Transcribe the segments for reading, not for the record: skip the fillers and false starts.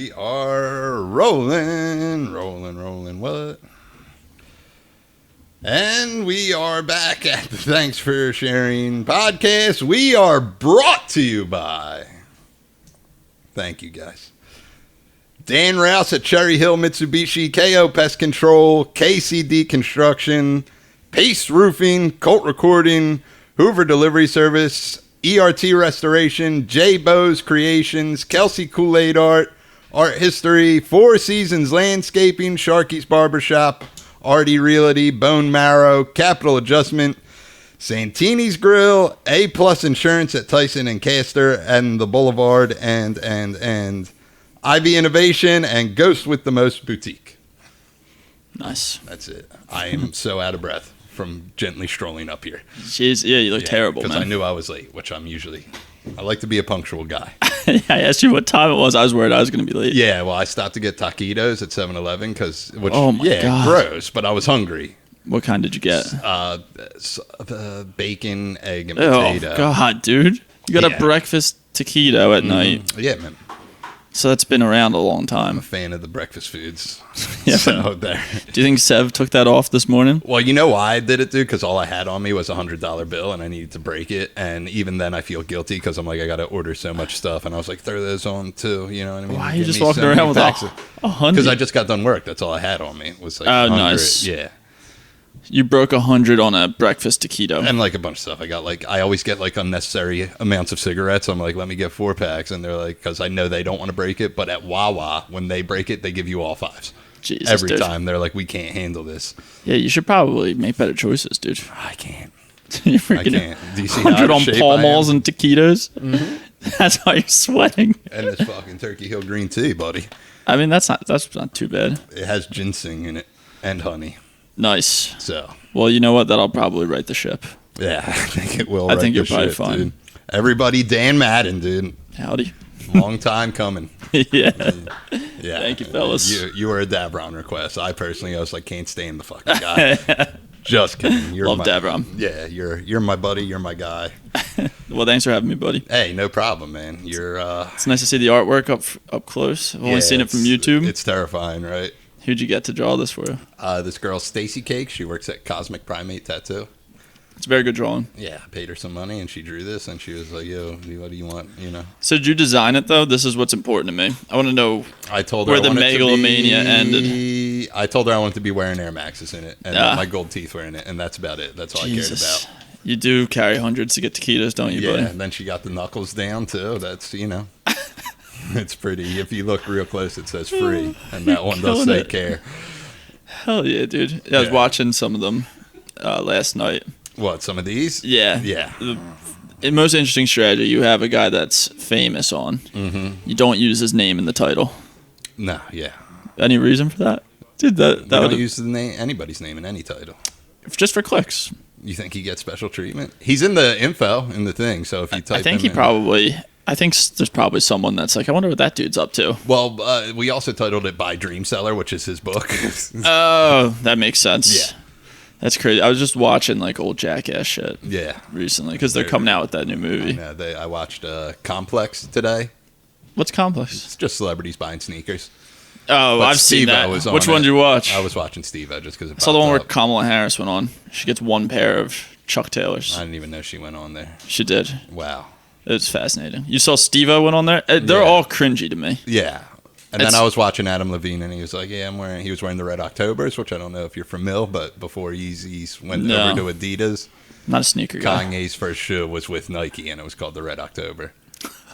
We are rolling. What? And we are back at the Thanks for Sharing podcast. We are brought to you by, thank you guys, Dan Rouse at Cherry Hill Mitsubishi, KO Pest Control, KCD Construction, Pace Roofing, Colt Recording, Hoover Delivery Service, ERT Restoration, J. Bose Creations, Kelsey Kool-Aid Art, Art History, Four Seasons Landscaping, Sharky's Barbershop, Artie Realty, Bone Marrow, Capital Adjustment, Santini's Grill, A Plus Insurance at Tyson and Castor and the Boulevard, and Ivy Innovation, and Ghost with the Most Boutique. Nice. That's it. I am so out of breath from gently strolling up here. Jeez, yeah, you look terrible, man. Because I knew I was late, which I like to be a punctual guy. I asked you what time it was. I was worried I was going to be late. Yeah, well, I stopped to get taquitos at 7-Eleven oh my God. Gross, but I was hungry. What kind did you get? Bacon, egg, and potato. Oh, God, dude. You got a breakfast taquito at night. Yeah, man. So that's been around a long time. I'm a fan of the breakfast foods. Yeah, so there. Do you think Sev took that off this morning? Well, you know why I did it, dude? Because all I had on me was a $100 bill, and I needed to break it. And even then, I feel guilty because I'm like, I got to order so much stuff. And I was like, throw those on too. You know what I mean? Why are you just walking around with a 100? Because I just got done work. That's all I had on me. It was like 100. Nice. Yeah. You broke 100 on a breakfast taquito. And like a bunch of stuff. I always get like unnecessary amounts of cigarettes. I'm like, let me get 4 packs. And they're like, because I know they don't want to break it. But at Wawa, when they break it, they give you all 5s. Jesus, every dude. time. They're like, we can't handle this. Yeah, you should probably make better choices, dude. I can't. You're I can't. Do you see 100 on Pall Malls and taquitos? Mm-hmm. That's how you're sweating. And this fucking Turkey Hill green tea, buddy. I mean, that's not too bad. It has ginseng in it and honey. Nice. So, well, you know what? That'll probably right the ship. yeah, I think it will. I think you're probably fine. Dude. Everybody, Dan Madden, dude. Howdy. Long time coming. Yeah. Yeah. Thank you, fellas. You were a Dabron request. I personally, was like, can't stand the fucking guy. Just kidding. Love Dabron. Yeah, you're my buddy. You're my guy. Well, thanks for having me, buddy. Hey, no problem, man. You're. It's nice to see the artwork up close. I've only seen it from YouTube. It's terrifying, right? Who'd you get to draw this for you? This girl, Stacy Cake. She works at Cosmic Primate Tattoo. It's a very good drawing. Yeah, I paid her some money, and she drew this, and she was like, yo, what do you want, you know? So did you design it, though? This is what's important to me. I want to know where the megalomania ended. I told her I wanted to be wearing Air Maxes in it, and my gold teeth were in it, and that's about it. That's all I cared about. You do carry hundreds to get taquitos, don't you, buddy? Yeah, and then she got the knuckles down, too. That's, you know, it's pretty. If you look real close, it says free, and that one does say care. Hell yeah, dude. I was watching some of them last night. What, some of these? Yeah. Yeah. The most interesting strategy, you have a guy that's famous on. Mm-hmm. You don't use his name in the title. No, yeah. Any reason for that? Dude, that don't use anybody's name in any title. Just for clicks. You think he gets special treatment? He's in the info, in the thing, so if you type I think there's probably someone that's like, I wonder what that dude's up to. Well, we also titled it By Dream Seller, which is his book. Oh, that makes sense. Yeah. That's crazy. I was just watching like old Jackass shit. Yeah. Recently, because they're coming out with that new movie. I watched Complex today. What's Complex? It's just celebrities buying sneakers. Oh, I've seen that. Which one did you watch? I was watching Steve-O just because it I saw the one where Kamala Harris went on. She gets one pair of Chuck Taylors. I didn't even know she went on there. She did. Wow. It was fascinating. You saw Steve-O went on there? They're all cringy to me. Yeah. And then I was watching Adam Levine, and he was like, yeah, he was wearing the Red Octobers, which I don't know if you're familiar, but before Yeezys went over to Adidas. Not a sneaker guy. Kanye's first shoe was with Nike, and it was called the Red October.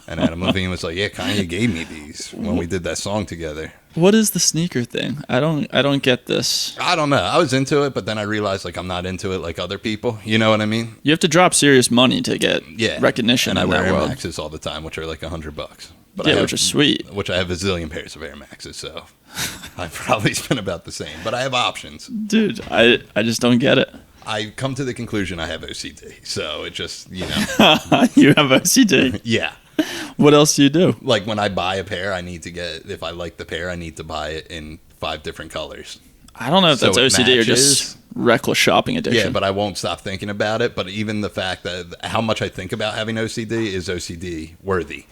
And Adam Levine was like, yeah, Kanye gave me these when we did that song together. What is the sneaker thing? I don't get this. I don't know. I was into it, but then I realized like I'm not into it like other people. You know what I mean? You have to drop serious money to get recognition. And I wear Air world. Maxes all the time, which are like $100. But which is sweet. Which I have a zillion pairs of Air Maxes, so I probably spend about the same. But I have options. Dude, I just don't get it. I come to the conclusion I have OCD, so it just, you know. You have OCD? Yeah. What else do you do? Like when I buy a pair, if I like the pair, I need to buy it in 5 different colors. I don't know if that's OCD or just reckless shopping addiction. Yeah, but I won't stop thinking about it. But even the fact that how much I think about having OCD is OCD worthy.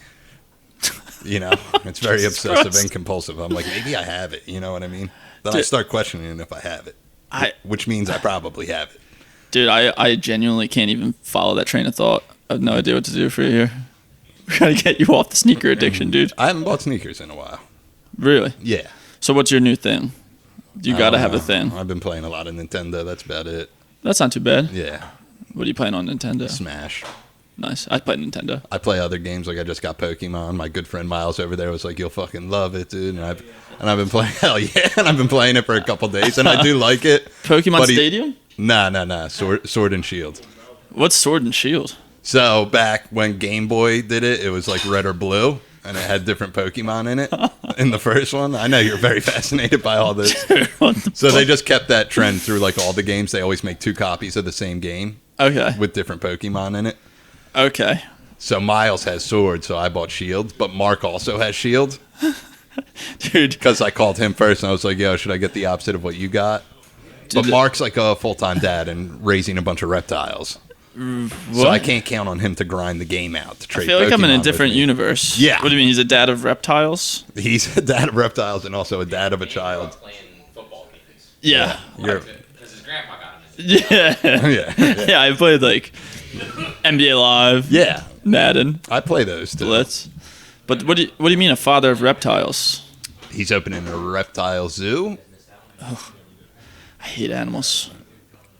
You know, it's very Jesus obsessive Christ. and compulsive. I'm like, maybe I have it. You know what I mean? Then I Dude. start questioning if I have it, which means I probably have it. Dude, I genuinely can't even follow that train of thought. I have no idea what to do for you here. We gotta get you off the sneaker addiction, dude. I haven't bought sneakers in a while. Really? Yeah. So what's your new thing? You gotta have a thing. I've been playing a lot of Nintendo. That's about it. That's not too bad. Yeah. What are you playing on Nintendo? Smash. Nice. I play Nintendo. I play other games, like I just got Pokemon. My good friend Miles over there was like, "You'll fucking love it, dude." And I've been playing. Hell yeah! And I've been playing it for a couple days, and I do like it. Pokemon But Stadium? Nah. Sword and Shield. What's Sword and Shield? So back when Game Boy did it, it was like red or blue, and it had different Pokemon in it. In the first one, I know you're very fascinated by all this. So they just kept that trend through like all the games. They always make 2 copies of the same game Okay. with different Pokemon in it. Okay. So Miles has Sword, so I bought Shield, but Mark also has Shield. Dude. Because I called him first, and I was like, "Yo, should I get the opposite of what you got?" But Dude, Mark's like a full-time dad and raising a bunch of reptiles. So I can't count on him to grind the game out to I trade feel like I'm in Pokemon a with different me. universe. Yeah. What do you mean? He's a dad of reptiles? He's a dad of reptiles and also a dad of a child. Playing football games Yeah. You're, because his grandpa got him. Yeah. yeah. Yeah, I played like NBA Live, Yeah. Madden, I play those too. Blitz. But what do you mean a father of reptiles? He's opening a reptile zoo. I hate animals.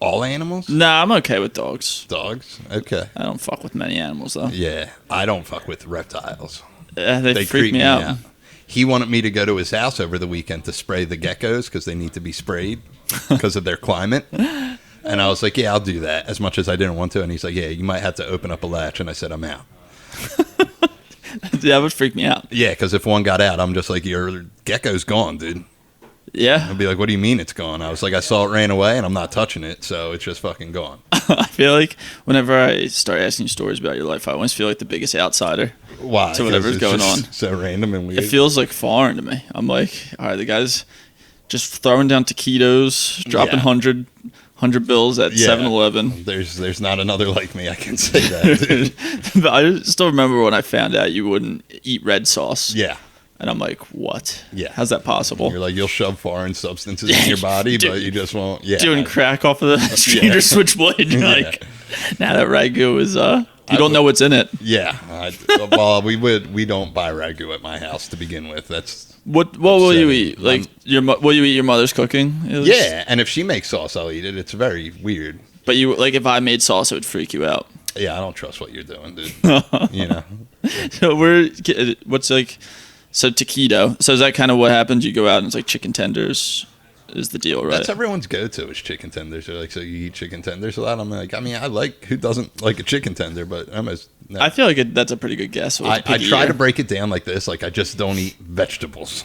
All animals? Nah, I'm okay with dogs. Dogs? Okay. I don't fuck with many animals though. Yeah. I don't fuck with reptiles. They freak me out. He wanted me to go to his house over the weekend to spray the geckos because they need to be sprayed because of their climate. And I was like, yeah, I'll do that, as much as I didn't want to. And he's like, yeah, you might have to open up a latch. And I said, I'm out. That would freak me out. Yeah, because if one got out, I'm just like, your gecko's gone, dude. Yeah. I'd be like, what do you mean it's gone? I was like, I saw it ran away, and I'm not touching it, so it's just fucking gone. I feel like whenever I start asking you stories about your life, I always feel like the biggest outsider. Why? To whatever's 'Cause it's going just on. So random and weird. It feels like foreign to me. I'm like, all right, the guy's just throwing down taquitos, dropping Yeah. 100 bills at Yeah. 7-Eleven. There's not another like me, I can say that, dude. But I still remember when I found out you wouldn't eat red sauce. Yeah. And I'm like, what? Yeah. How's that possible? You're like, you'll shove foreign substances in your body, Dude. but you just won't. Yeah. Doing crack off of the stranger switchblade. You're Yeah. like, now that ragu is, you don't know what's in it. Yeah. Well, we don't buy ragu at my house to begin with. That's. What will you Upsetting. eat? Like, will you eat your mother's cooking? Yeah, and if she makes sauce, I'll eat it. It's very weird. But you, like, if I made sauce, it would freak you out. Yeah, I don't trust what you're doing, dude. You know. So what's like, so taquito. So is that kind of what happens? You go out and it's like chicken tenders is the deal, right? That's everyone's go-to is chicken tenders. They're like, so you eat chicken tenders a lot? I'm like, I mean, I like, who doesn't like a chicken tender, but almost no. I feel like that's a pretty good guess. I try to break it down like this. Like, I just don't eat vegetables.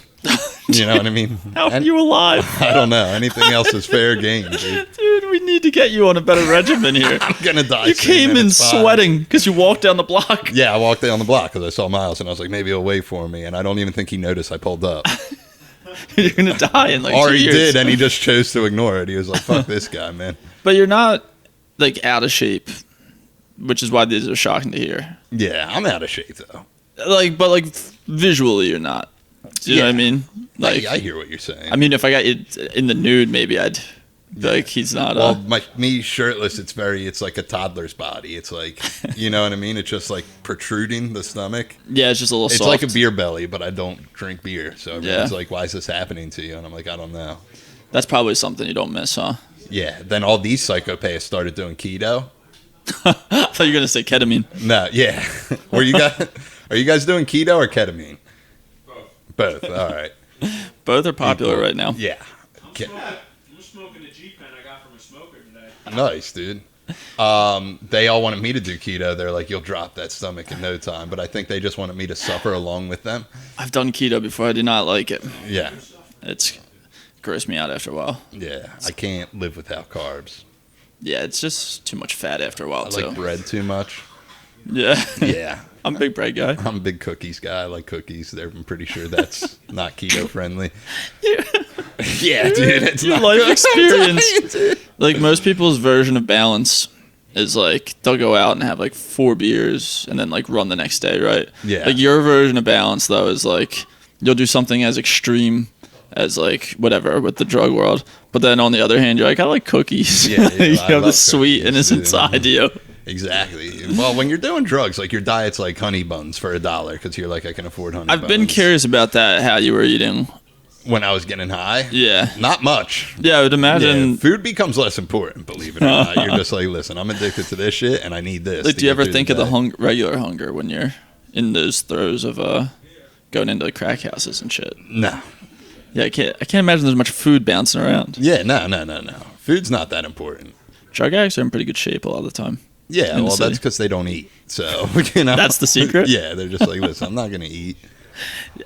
You know what I mean? How are you alive? I don't know. Anything else is fair game, dude. Dude, we need to get you on a better regimen here. I'm gonna die. You soon, came and in it's fine. sweating because you walked down the block. Yeah, I walked down the block because I saw Miles, and I was like, maybe he'll wait for me, and I don't even think he noticed I pulled up. You're gonna die in like Or 2 he years. did, and he just chose to ignore it. He was like, fuck this guy, man. But you're not like out of shape, which is why these are shocking to hear. Yeah, I'm out of shape, though. But visually, you're not. Do you know what I mean? Like, I hear what you're saying. I mean, if I got you in the nude, maybe I'd be like, he's not. Well, me shirtless, it's like a toddler's body. It's like, you know what I mean? It's just like protruding the stomach. Yeah, it's just a little It's soft. like a beer belly, but I don't drink beer. So everyone's Yeah. like, why is this happening to you? And I'm like, I don't know. That's probably something you don't miss, huh? Yeah. Then all these psychopaths started doing keto. I thought you were gonna say ketamine. No, yeah. Are you guys doing keto or ketamine? Both. All right. Both are popular right now. Yeah. I'm smoking a G pen I got from a smoker today. Nice, dude. They all wanted me to do keto. They're like, you'll drop that stomach in no time. But I think they just wanted me to suffer along with them. I've done keto before. I did not like it. Yeah. It's grossed me out after a while. Yeah. I can't live without carbs. Yeah, it's just too much fat after a while I too. like bread too much. Yeah. Yeah. I'm a big bread guy. I'm a big cookies guy. I like cookies. I'm pretty sure that's not keto friendly. Yeah, dude. It's Your not life good. I'm telling experience. you, dude. Like most people's version of balance is like they'll go out and have like 4 beers and then like run the next day, right? Yeah. Like your version of balance though is like you'll do something as extreme as like whatever with the drug world, but then on the other hand you're like I like cookies. Yeah, You I have love the sweet cookies, innocent dude. side to you. Exactly. Well, when you're doing drugs, like your diet's like honey buns for $1 because you're like, I can afford honey buns. I've been curious about that, how you were eating. When I was getting high? Yeah. Not much. Yeah, I would imagine. Yeah, food becomes less important, believe it or not. You're just like, listen, I'm addicted to this shit and I need this. Like, to do you get ever through think of the day. regular hunger when you're in those throes of going into the crack houses and shit? No. Yeah, I can't imagine there's much food bouncing around. Yeah, no. Food's not that important. Drug addicts are in pretty good shape a lot of the time. Yeah, In the well, city. that's because they don't eat. So, you know. That's the secret? Yeah, they're just like, listen, I'm not going to eat.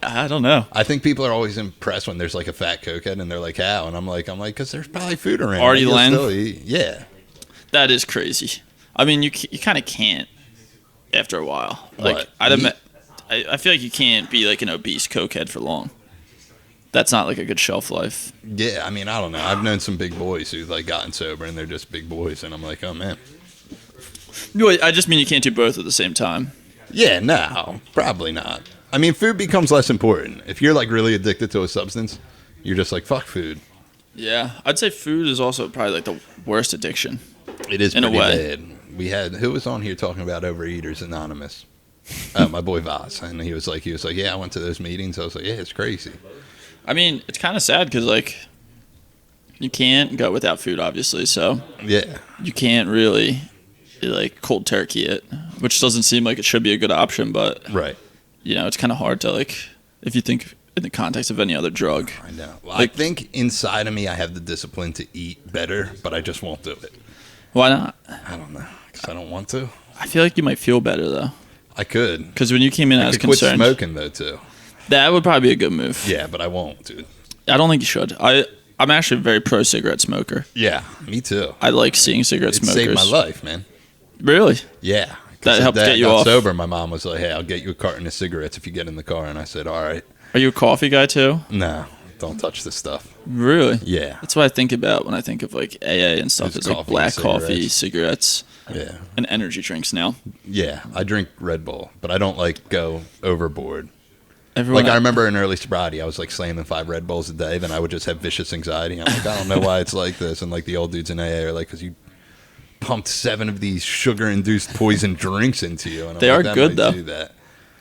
I don't know. I think people are always impressed when there's like a fat cokehead and they're like, how? And I'm like, because there's probably food around. Artie You'll Lang? still eat. Yeah. That is crazy. I mean, you kind of can't after a while. Like, What? I feel like you can't be like an obese cokehead for long. That's not like a good shelf life. Yeah, I mean, I don't know. I've known some big boys who've like gotten sober and they're just big boys. And I'm like, oh, man. No, I just mean you can't do both at the same time. Yeah, no, probably not. I mean, food becomes less important. If you're like really addicted to a substance, you're just like, fuck food. Yeah, I'd say food is also probably like the worst addiction. It is In a pretty way. bad. We had, who was on here talking about Overeaters Anonymous? My boy Voss. And he was like, yeah, I went to those meetings. I was like, yeah, it's crazy. I mean, it's kind of sad because like you can't go without food, obviously. So Yeah. you can't really like cold turkey it, which doesn't seem like it should be a good option. But Right. you know, it's kind of hard to like if you think in the context of any other drug. I know. Well, Like- I think inside of me, I have the discipline to eat better, but I just won't do it. Why not? I don't know. Because I don't want to. I feel like you might feel better though, I could. because when you came in, I I was could quit concerned. smoking, though, too. That would probably be a good move. Yeah, but I won't, dude. I don't think you should. I'm actually a very pro cigarette smoker. Yeah, me too. I like seeing cigarette It smokers. saved my life, man. Really? Yeah. 'Cause That the helped day I get you got off. sober, my mom was like, hey, I'll get you a carton of cigarettes if you get in the car. And I said, all right. Are you a coffee guy too? No, don't touch this stuff. Really? Yeah. That's what I think about when I think of like AA and stuff. It's It's like coffee, black cigarettes. coffee, cigarettes, Yeah. and energy drinks now. Yeah. I drink Red Bull, but I don't like go overboard. Everyone, Like, I remember in early sobriety, I was like slamming 5 Red Bulls a day. Then I would just have vicious anxiety. I'm like, I don't know why it's like this. And like the old dudes in AA are like, because you pumped 7 of these sugar-induced poison drinks into you. And I'm They like, are that good, might though. do that.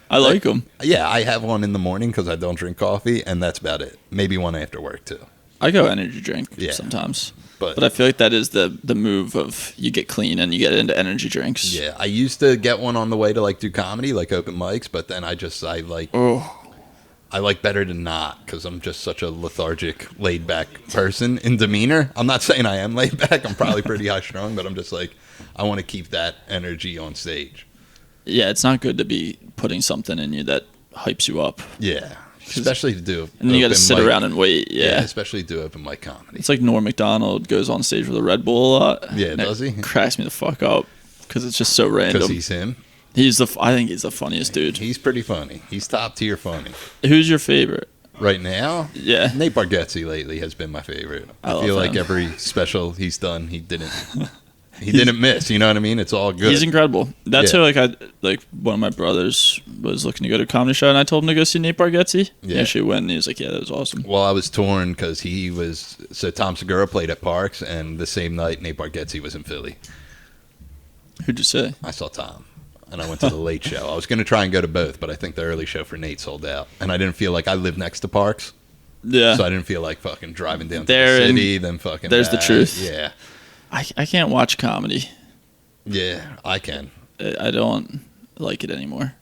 I like them. Yeah, I have one in the morning because I don't drink coffee, and that's about it. Maybe one after work too. I go energy drink Yeah. sometimes, But, but I feel like that is the move of you get clean and you get into energy drinks. yeah, I used to get one on the way to like do comedy, like open mics, but then I like better to not because I'm just such a lethargic, laid back person in demeanor. I'm not saying I am laid back. I'm probably pretty high strung, but I'm just like, I want to keep that energy on stage. Yeah, it's not good to be putting something in you that hypes you up, Yeah, especially to do. and then you got to open sit mic- around and wait. Yeah. especially do open mic comedy. It's like Norm Macdonald goes on stage with a Red Bull a lot. Yeah, and does it he? Cracks me the fuck up because it's just so Because random. he's him. I think he's the funniest dude. He's pretty funny. He's top tier funny. Who's your favorite? Right now, Yeah. Nate Bargatze lately has been my favorite. I I love feel like him. every special he's done, he didn't miss. You know what I mean? It's all good. He's incredible. That's Yeah. who one of my brothers was looking to go to a comedy show, and I told him to go see Nate Bargatze. Yeah. He actually went, and he was like, "Yeah, that was awesome." Well, I was torn because Tom Segura played at Parks, and the same night Nate Bargatze was in Philly. Who'd you say? I saw Tom, and I went to the late show. I was going to try and go to both, but I think the early show for Nate sold out, and I didn't feel like I live next to Parks, Yeah, so I didn't feel like fucking driving down to There the and- city, then fucking. there's the back. truth. Yeah, I can't watch comedy. yeah, I can. I don't like it anymore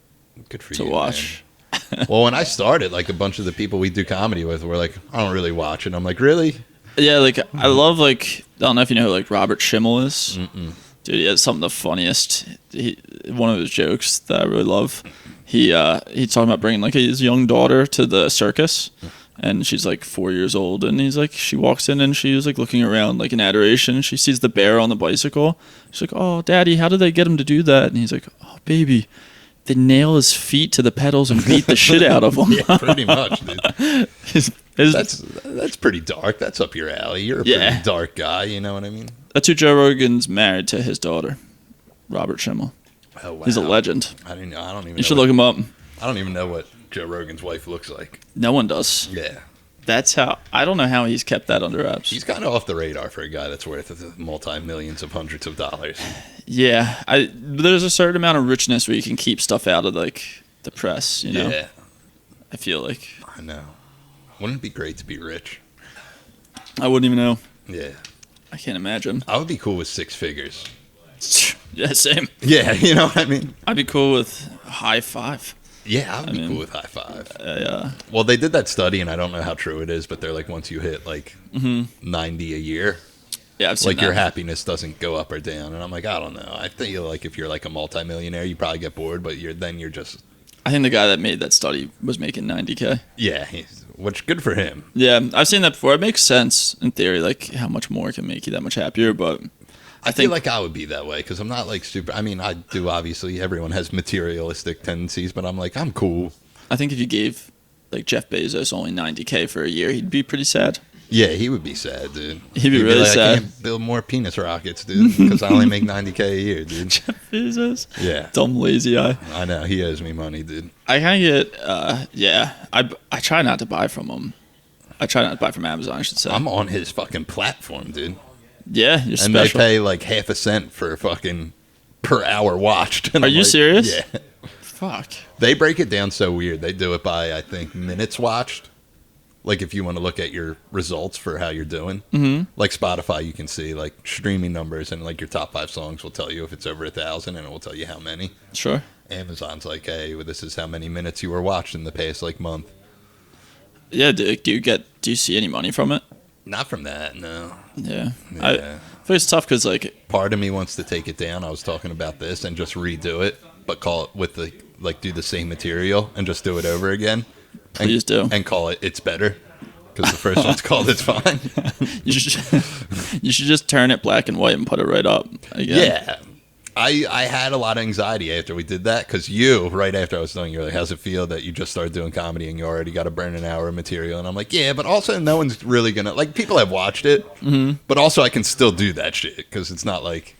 Good for to you, watch. man. Well, when I started, like a bunch of the people we do comedy with were like, I don't really watch it. I'm like, really? Yeah, like I love I don't know if you know who like Robert Schimmel is. Mm-mm. Dude, he has some of the funniest. One of his jokes that I really love. He's talking about bringing like his young daughter to the circus, and she's like 4 years old, and he's like, she walks in and she's like looking around like in adoration. And she sees the bear on the bicycle. She's like, "Oh, Daddy, how did they get him to do that?" And he's like, "Oh, baby, they nail his feet to the pedals and beat the shit out of him." Yeah, pretty much, dude. His- That's pretty dark. That's up your alley. You're a Yeah. pretty dark guy. You know what I mean? That's who Joe Rogan's married to, his daughter. Robert Schimmel. Oh, wow. He's a legend. I don't even. You should look him up. I don't even know what Joe Rogan's wife looks like. No one does. Yeah. That's how. I don't know how he's kept that under wraps. He's kind of off the radar for a guy that's worth multi-millions of hundreds of dollars. Yeah, there's a certain amount of richness where you can keep stuff out of like the press. You know. Yeah. I feel like. I know. Wouldn't it be great to be rich? I wouldn't even know. Yeah. I can't imagine. I would be cool with 6 figures. Yeah, same. Yeah, you know what I mean? I'd be cool with high five. Yeah, I would be cool with high five. Yeah. Well, they did that study, and I don't know how true it is, but they're like, once you hit like 90 a year, Yeah, I've seen like that. your happiness doesn't go up or down. And I'm like, I don't know. I think like if you're like a multimillionaire, you probably get bored, but you're just I think the guy that made that study was making $90K. yeah, which good for him. Yeah, I've seen that before. It makes sense in theory, like how much more can make you that much happier. But I feel like I would be that way because I'm not like super. I mean, I do obviously. Everyone has materialistic tendencies, but I'm like, I'm cool. I think if you gave like Jeff Bezos only $90K for a year, he'd be pretty sad. Yeah, he would be sad, dude. He'd be really like, sad. I can't build more penis rockets, dude, because I only make 90K a year, dude. Jeff Bezos, Yeah, dumb lazy eye. I know he owes me money, dude. I kind of get, yeah. I try not to buy from him. I try not to buy from Amazon, I should say. I'm on his fucking platform, dude, Yeah, you're and special. they pay like half a cent for fucking per hour watched. And Are I'm you like, serious? Yeah. Fuck. They break it down so weird. They do it by, I think, minutes watched. Like if you want to look at your results for how you're doing, like Spotify, you can see like streaming numbers and like your top 5 songs will tell you if it's over 1,000 and it will tell you how many. Sure. Amazon's like, hey, well, this is how many minutes you were watched in the past like month. Yeah, do you see any money from it? Not from that, no. Yeah. Yeah. I feel it's tough because like Part of me wants to take it down. I was talking about this and just redo it, but call it with the like do the same material and just do it over again. Please do. And call it It's Better. Because the first one's called It's Fine. you should just turn it black and white and put it right up again. Yeah. I had a lot of anxiety after we did that because you, right after I was done, you're like, how's it feel that you just started doing comedy and you already got to burn an hour of material? And I'm like, yeah, but also no one's really going to, like, people have watched it, but also I can still do that shit because it's not like.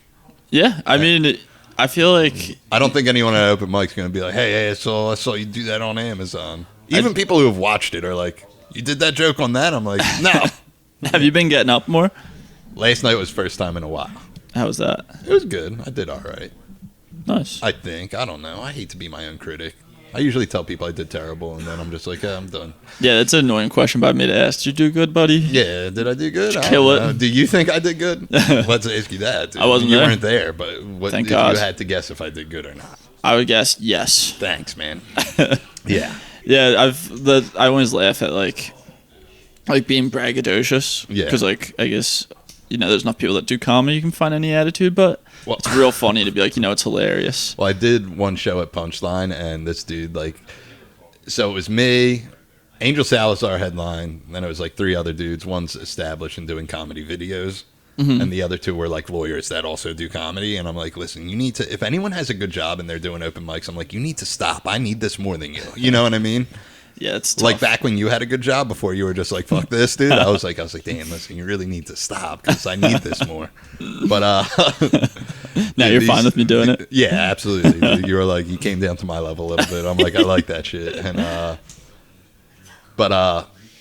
Yeah, I mean, I feel like. I don't think anyone at open mic's going to be like, hey, I saw you do that on Amazon. Even people who have watched it are like, you did that joke on that? I'm like, no. Have you been getting up more? Last night was first time in a while. How was that? It was good. I did all right. Nice. I think. I don't know. I hate to be my own critic. I usually tell people I did terrible, and then I'm just like, yeah, I'm done. Yeah, that's an annoying question by me to ask. Did you do good, buddy? Yeah, did I do good? Did you kill it? Know. Do you think I did good? Let's ask you that. Dude. I wasn't you there. weren't there, but what Thank if God. you had to guess if I did good or not? I would guess yes. Thanks, man. Yeah. Yeah, I always laugh at like being braggadocious. Yeah. Because like I guess there's enough people that do comedy you can find any attitude, but Well, it's real funny to be like it's hilarious. Well, I did one show at Punchline, and this dude, like, so it was me, Angel Salazar headline, then it was like 3 other dudes. One's established and doing comedy videos, and the other 2 were like lawyers that also do comedy. And I'm like, listen, you need to, if anyone has a good job and they're doing open mics, I'm like, you need to stop. I need this more than you. You know what I mean? Yeah, it's tough. Like back when you had a good job before you were just like, fuck this, dude. I was like, damn, listen, you really need to stop because I need this more. But now you're fine with me doing it. Yeah, absolutely. You were like, you came down to my level a little bit. I'm like, I like that shit. And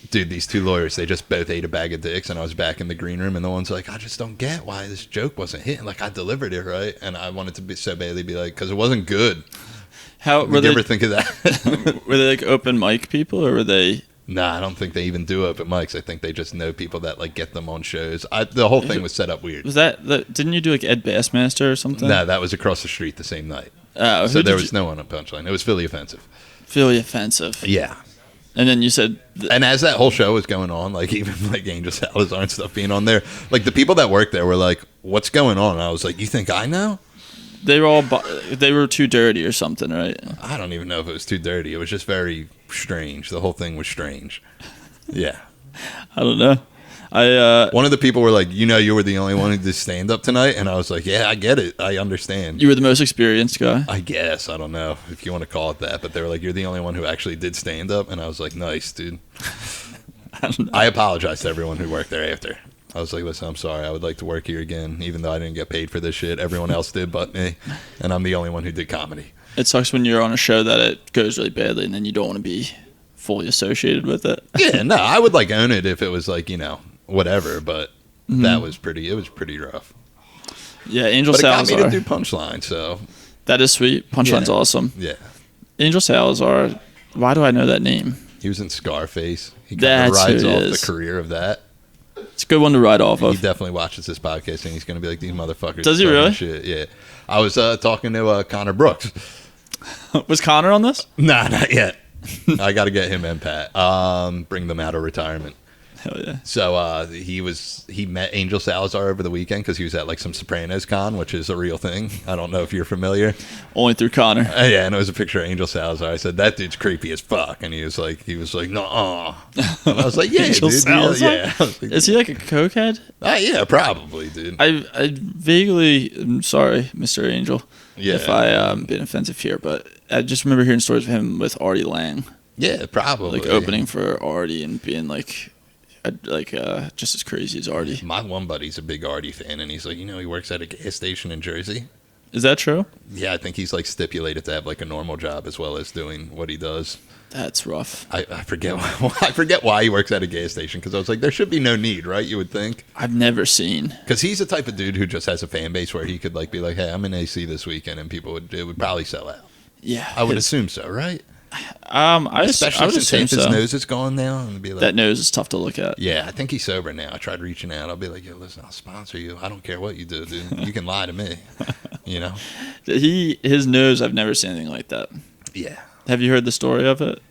dude, these 2 lawyers, they just both ate a bag of dicks, and I was back in the green room, and the one's like, I just don't get why this joke wasn't hitting. Like, I delivered it right, and I wanted to be so badly be like, because it wasn't good. How were Did they? you ever think of that? Were they like open mic people, or were they? Nah, I don't think they even do open mics. I think they just know people that like get them on shows. The whole thing was set up weird. Was that didn't you do like Ed Bassmaster or something? No, that was across the street the same night. Oh, So there was no one on Punchline. It was Philly Offensive. Philly Offensive. Yeah. And then you said, And as that whole show was going on, like even like Angel Salazar and stuff being on there, like the people that worked there were like, what's going on? And I was like, you think I know? they were too dirty or something, right? I don't even know if it was too dirty. It was just very strange. The whole thing was strange. Yeah. I don't know. One of the people were like, you were the only one who did stand up tonight. And I was like, yeah, I get it. I understand. You were the most experienced guy. I guess. I don't know if you want to call it that. But they were like, you're the only one who actually did stand up. And I was like, nice, dude. I don't know. I apologize to everyone who worked there after. I was like, listen, I'm sorry. I would like to work here again, even though I didn't get paid for this shit. Everyone else did but me, and I'm the only one who did comedy. It sucks when you're on a show that it goes really badly and then you don't want to be fully associated with it. Yeah, no, I would like own it if it was like, whatever, but it was pretty rough. Yeah, Angel But it got me Salazar. to do Punchline, so That is sweet. Punchline's Yeah. awesome. yeah. Angel Salazar. Why do I know that name? He was in Scarface. He kind That's of rides who it off is. the career of that. It's a good one to ride off He of. definitely watches this podcast, and he's going to be like, these motherfuckers. Does he talking really? Shit. Yeah. I was talking to Connor Brooks. Was Connor on this? Nah, not yet. I got to get him and Pat. Bring them out of retirement. Hell yeah. So he met Angel Salazar over the weekend because he was at like some Sopranos con, which is a real thing. I don't know if you're familiar. Only through Connor. Yeah, and it was a picture of Angel Salazar. I said, that dude's creepy as fuck, and he was like, no. And I was like, yeah, Angel dude. Salazar? Yeah. I was like, Is he like a cokehead? yeah, probably, dude. I vaguely, I'm sorry, Mr. Angel, Yeah. if I am being offensive here, but I just remember hearing stories of him with Artie Lang, Yeah, probably. like opening for Artie and being like just as crazy as Artie. My one buddy's a big Artie fan, and he's like, he works at a gas station in Jersey. Is that true? Yeah, I think he's like stipulated to have like a normal job as well as doing what he does. That's rough. I forget I forget why he works at a gas station because I was like, there should be no need, right? You would think I've never seen. because he's the type of dude who just has a fan base where he could like be like, hey, I'm in AC this weekend, and it would probably sell out. Yeah, I would assume so, right? I Especially would since assume half his so. nose is gone now, and be like, That nose is tough to look at. yeah, I think he's sober now. I tried reaching out. I'll be like, yo, listen, I'll sponsor you. I don't care what you do, dude. You can lie to me, His nose, I've never seen anything like that. Yeah. Have you heard the story of it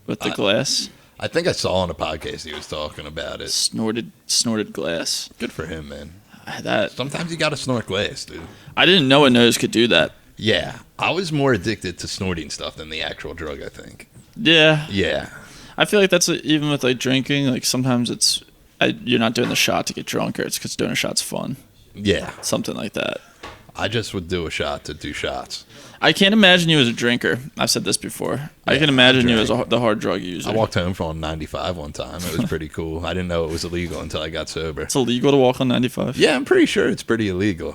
with the glass? I think I saw on a podcast he was talking about it. Snorted glass. Good for him, man. That Sometimes you got to snort glass, dude. I didn't know a nose could do that. Yeah, I was more addicted to snorting stuff than the actual drug, I think. Yeah, Yeah. I feel like that's even with like drinking. Like sometimes you're not doing the shot to get drunk, or it's because doing a shot's fun. Yeah. Something like that. I just would do a shot to do shots. I can't imagine you as a drinker. I've said this before. I can imagine you as the hard drug user. I walked home from 95 one time. It was pretty cool. I didn't know it was illegal until I got sober. It's illegal to walk on 95? Yeah, I'm pretty sure it's pretty illegal.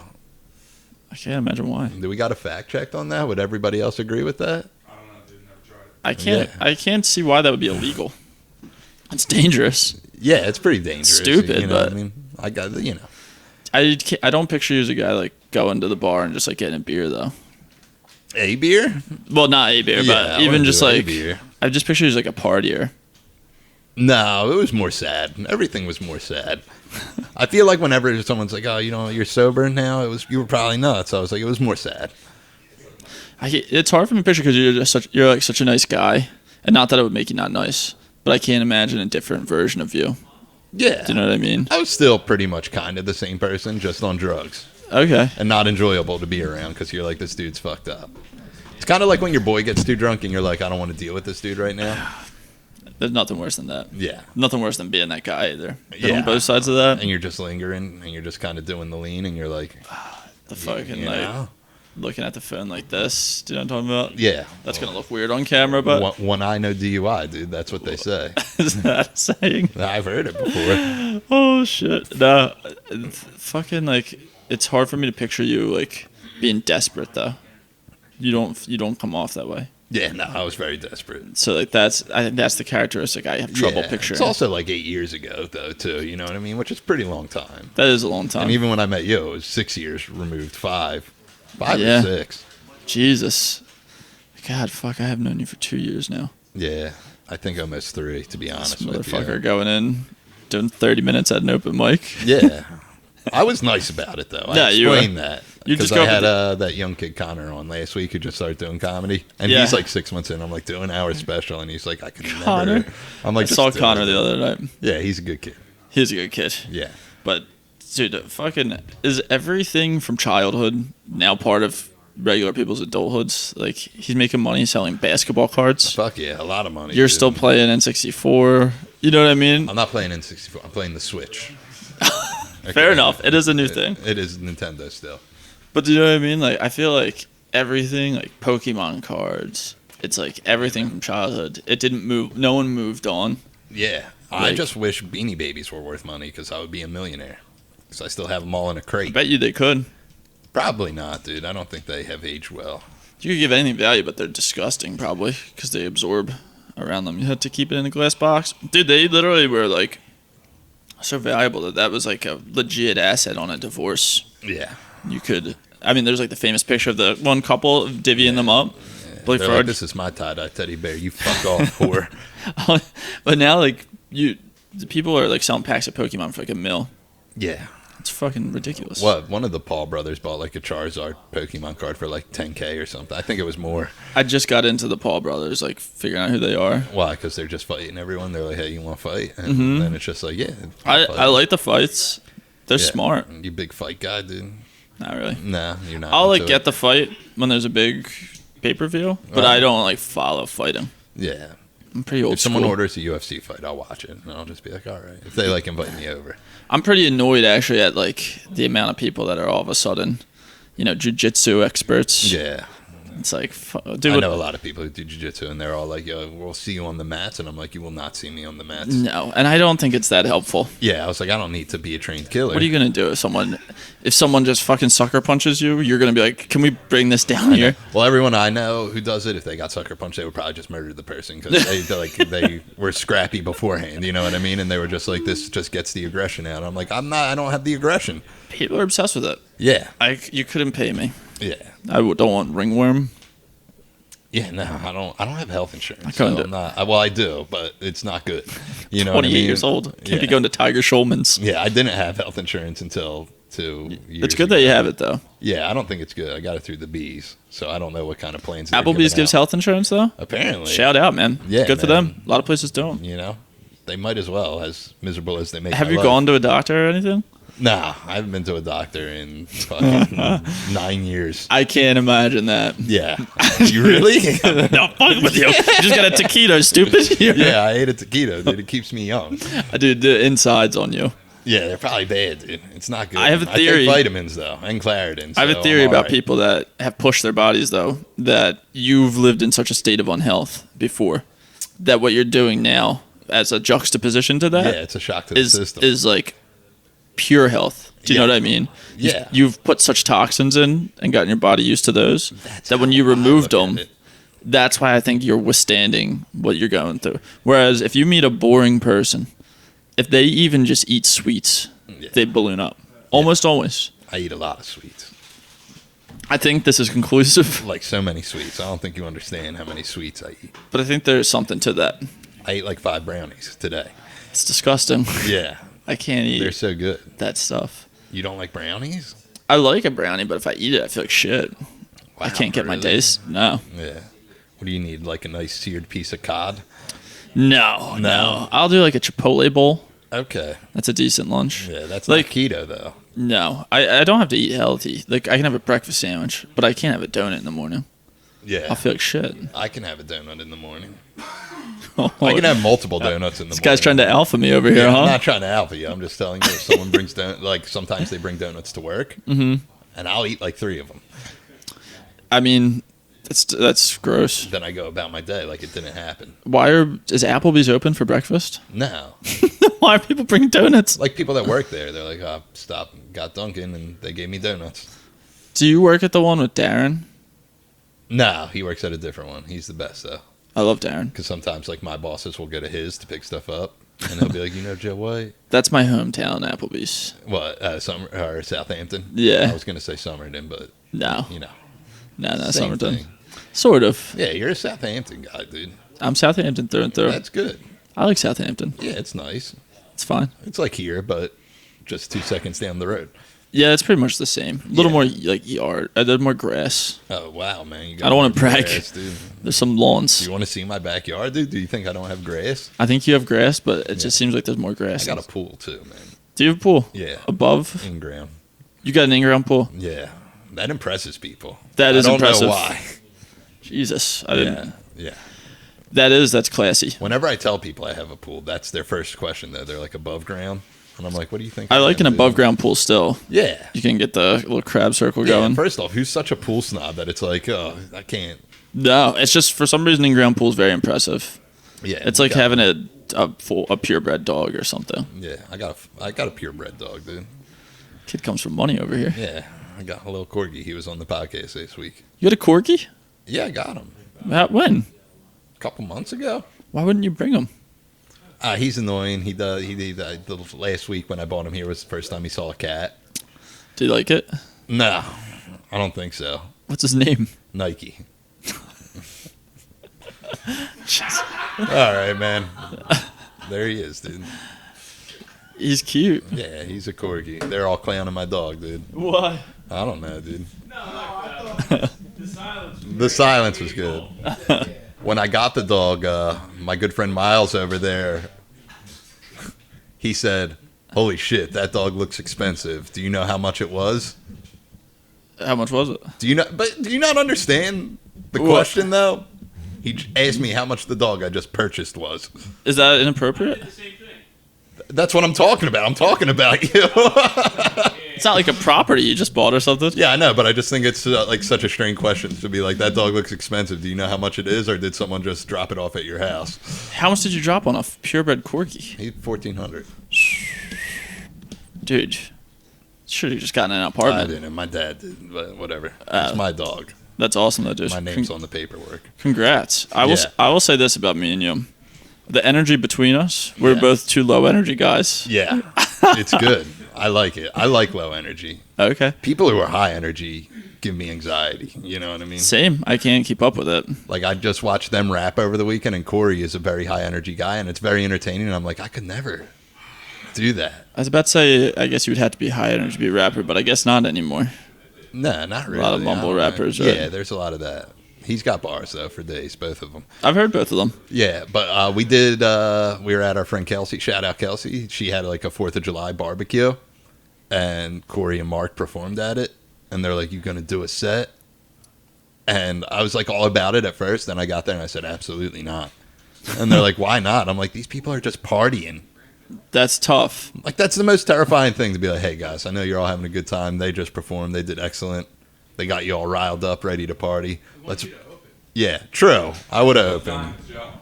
I can't imagine why. Do we got a fact checked on that? Would everybody else agree with that? I don't know, dude. Never tried it. I can't see why that would be illegal. It's dangerous. Yeah, it's pretty dangerous. Stupid, you know what but- I mean, I got I don't picture you as a guy like going to the bar and just like getting a beer though. a beer. Well, not a beer, Yeah, but I even wouldn't just do a like beer. I just picture you as like a partier. No, it was more sad. Everything was more sad. I feel like whenever someone's like, "Oh, you're sober now," you were probably nuts. I was like, it was more sad. It's hard for me to picture because you're like such a nice guy, and not that it would make you not nice, but I can't imagine a different version of you. Yeah, Do you know what I mean? I was still pretty much kind of the same person, just on drugs, Okay. and not enjoyable to be around because you're like, this dude's fucked up. It's kind of like when your boy gets too drunk and you're like, I don't want to deal with this dude right now. There's nothing worse than that. Yeah, Nothing worse than being that guy either. Been Yeah. on both sides of that. and you're just lingering and you're just kind of doing the lean and you're like, The fucking you like know? looking at the phone like this. Do you know what I'm talking about? Yeah, That's gonna look weird on camera, but one eye no DUI, dude. That's what they say. is that a saying? I've heard it before. Oh shit! No, fucking like it's hard for me to picture you like being desperate though. You don't come off that way. Yeah, no, I was very desperate. So like I think that's the characteristic I have trouble Yeah, picturing. It's also like 8 years ago, though, too. You know what I mean? Which is a pretty long time. That is a long time. And even when I met you, it was 6 years removed. Five Yeah. or six. Jesus, God, fuck! I have known you for 2 years now. Yeah, I think almost 3, to be honest This with motherfucker you. going in, doing 30 minutes at an open mic. Yeah. I was nice about it, though. Yeah, I you were. explained that. You Because just go I up had with that young kid Connor on last week who just started doing comedy. And Yeah. he's like 6 months in. I'm like, do an hour special. And he's like, I can Connor? never. I'm like, I just saw do Connor it. the other night. Yeah, he's a good kid. He's a good kid. Yeah. But dude, fucking is everything from childhood now part of regular people's adulthoods? Like he's making money selling basketball cards. Fuck yeah, a lot of money. You're dude. still playing N64. You know what I mean? I'm not playing N64. I'm playing the Switch. Fair Okay. enough. It is a new thing. It is Nintendo still. But do you know what I mean? Like I feel like everything, like Pokemon cards, it's like everything from childhood. It didn't move. No one moved on. Yeah. I Like- just wish Beanie Babies were worth money because I would be a millionaire. Because I still have them all in a I crate. bet you they could. Probably not, dude. I don't think they have aged well. You could give anything value, but they're disgusting probably because they absorb around them. You had to keep it in a glass box. Dude, they literally were like so valuable that was like a legit asset on a divorce. Yeah. You could, I mean, there's like the famous picture of the one couple divvying them up. Blake They're Ford. like, this is my tie-dye teddy bear. You fuck off, whore. But now, like, the people are like selling packs of Pokemon for like $1 million. Yeah. It's fucking ridiculous. What? One of the Paul brothers bought like a Charizard Pokemon card for like $10K or something. I think it was more. I just got into the Paul brothers, like figuring out who they are. Why? Because they're just fighting everyone. They're like, hey, you want to fight? And then it's just like, yeah. I like the fights. They're Yeah. smart. You big fight guy, dude. Not really. Nah, you're not. I'll like into get it. the fight when there's a big pay-per-view, but I don't like follow fighting. Yeah. I'm pretty old If someone school. orders a UFC fight, I'll watch it. And I'll just be like, all right. If they like invite me over. I'm pretty annoyed actually at like the amount of people that are all of a sudden, jiu-jitsu experts. Yeah. It's like, dude, I know a lot of people who do jiu-jitsu, and they're all like, yo, we'll see you on the mats. And I'm like, you will not see me on the mats. no, and I don't think it's that helpful. Yeah, I was like, I don't need to be a trained killer. What are you gonna do if someone just fucking sucker punches you? You're gonna be like, can we bring this down here? Well, everyone I know who does it, if they got sucker punched, they would probably just murder the person because they were scrappy beforehand. You know what I mean? And they were just like, this just gets the aggression out. I'm like, I don't have the aggression. People are obsessed with it. Yeah, You couldn't pay me. yeah, Don't want ringworm. yeah. No, I don't have health insurance. I couldn't so do I'm not. Well, I do, but it's not good. You know, 28 what I mean? years old. Can't be Yeah. going to Tiger Schulman's. Yeah, I didn't have health insurance until 2 years. It's good ago. that you have it though. Yeah, I don't think it's good. I got it through the bees, so I don't know what kind of plans. they're Applebee's giving gives out. health insurance though. Apparently, Shout out, man. Yeah, good for man. them. A lot of places don't. You know, they might as well, as miserable as they make. Have my you life. gone to a doctor or anything? Nah, I haven't been to a doctor in fucking 9 years. I can't imagine that. Yeah, you really? No, fuck with you. You just got a taquito, stupid. Yeah, I ate a taquito, dude. It keeps me young. Dude, the insides on you. Yeah, they're probably bad, dude. It's not good. I have a I theory. take vitamins though, and Claritin. I have so a theory I'm about alright. people that have pushed their bodies, though, that you've lived in such a state of unhealth before that what you're doing now, as a juxtaposition to that, Yeah, it's a shock to the system. is like pure health. Do you know Yeah. what I mean? Yeah. You've put such toxins in and gotten your body used to those that when you how I removed look at them, it. that's why I think you're withstanding what you're going through. Whereas if you meet a boring person, if they even just eat sweets, Yeah. they balloon up. Almost always. I eat a lot of sweets, I think this is conclusive, like so many sweets. I don't think you understand how many sweets I eat. but I think there's something to that. I ate like 5 brownies today. It's disgusting. Yeah, I can't they're eat so good. that stuff. You don't like brownies? I like a brownie, but if I eat it, I feel like shit. I Wow, can't get my really? taste. No. Yeah. What do you need? Like a nice seared piece of cod? No. I'll do like a Chipotle bowl. Okay. That's a decent lunch. Yeah, that's Like- like keto though. No, I don't have to eat healthy. Like I can have a breakfast sandwich, but I can't have a donut in the morning. Yeah. I'll feel like shit. I can have a donut in the morning. Oh, I can have multiple donuts in the this morning. guy's trying to alpha me over here, Yeah, huh? I'm not trying to alpha you. I'm just telling you if someone brings like sometimes they bring donuts to work, and I'll eat like 3 of them. I mean, that's gross. Then I go about my day like it didn't happen. Is Applebee's open for breakfast? No. Why are people bringing donuts? Like people that work there, they're like, oh, stop, got Dunkin', and they gave me donuts. Do you work at the one with Darren? No, he works at a different one. He's the best though. I love Darren. Because sometimes like my bosses will go to his to pick stuff up, and he'll be like, you know, Joe White. That's my hometown, Applebee's. What, or Southampton? Yeah. I was going to say Somerton, but, No, you know. no, same Somerton. thing. Sort of. Yeah, you're a Southampton guy, dude. I'm Southampton through and through. That's good. I like Southampton. Yeah, it's nice. It's fine. It's like here, but just 2 seconds down the road. Yeah, it's pretty much the same. A little Yeah. more like yard. A little more grass. Oh, wow, man. You I don't wanna more brag. grass, dude. There's some Do lawns. you want to see my backyard, dude? Do you think I don't have grass? I think you have grass, but it just seems like there's more grass. I got a pool, too, man. Do you have a pool? Yeah. Above? In ground. You got an in-ground pool? Yeah. That impresses people. That is I don't impressive. know why. Jesus. I didn't. Yeah. That's classy. Whenever I tell people I have a pool, that's their first question, though. They're like, above ground? And I'm like, what do you think? I like am, an dude? above ground pool still. Yeah. You can get the little crab circle Yeah, going. first off, who's such a pool snob that it's like, oh, I can't. No, it's just for some reason in-ground pool is very impressive. Yeah. It's like having a a purebred dog or something. Yeah, I got a purebred dog, dude. Kid comes from money over here. Yeah, I got a little corgi. He was on the podcast this week. You had a corgi? Yeah, I got him When? a couple months ago. Why wouldn't you bring him? He's annoying. He the last week when I bought him here was the first time he saw a cat. Do you like it? No, I don't think so. What's his name? Nike. All right, man. There he is, dude. He's cute. Yeah, he's a corgi. They're all clowning my dog, dude. Why? I don't know, dude. The silence was good. When I got the dog, my good friend Miles over there, he said, "Holy shit, that dog looks expensive. Do you know how much it was?" How much was it? Do you not understand the question though? He asked me how much the dog I just purchased was. Is that inappropriate? the same thing. That's what I'm talking about. I'm talking about you. It's not like a property you just bought or something. Yeah, I know, but I just think it's like such a strange question to be like, that dog looks expensive. Do you know how much it is, or did someone just drop it off at your house? How much did you drop on a purebred corgi? He's $1,400. Dude, should have just gotten an I apartment. didn't. My dad did, but whatever. It's my dog. That's awesome, though, dude. My name's on the paperwork. Congrats. I Yeah. will say this about me and you. The energy between us, we're Yeah. both two low energy guys. Yeah, it's good. I like it. I like low energy. Okay. People who are high energy give me anxiety. You know what I mean? Same. I can't keep up with it. Like, I just watched them rap over the weekend, and Corey is a very high energy guy, and it's very entertaining. And I'm like, I could never do that. I was about to say, I guess you would have to be high energy to be a rapper, but I guess not anymore. No, not really. lot of mumble I don't know. rappers, right? Yeah, there's a lot of that. He's got bars though for days, both of them. I've heard both of them. Yeah, but we did. We were at our friend Kelsey. Shout out Kelsey. She had like a 4th of July barbecue, and Corey and Mark performed at it. And they're like, "You gonna do a set?" And I was like all about it at first. Then I got there and I said, "Absolutely not." And they're like, "Why not?" I'm like, "These people are just partying." That's tough. Like, that's the most terrifying thing, to be like, "Hey guys, I know you're all having a good time. They just performed. They did excellent. They got you all riled up, ready to party. Let's." Yeah, true. I would have opened.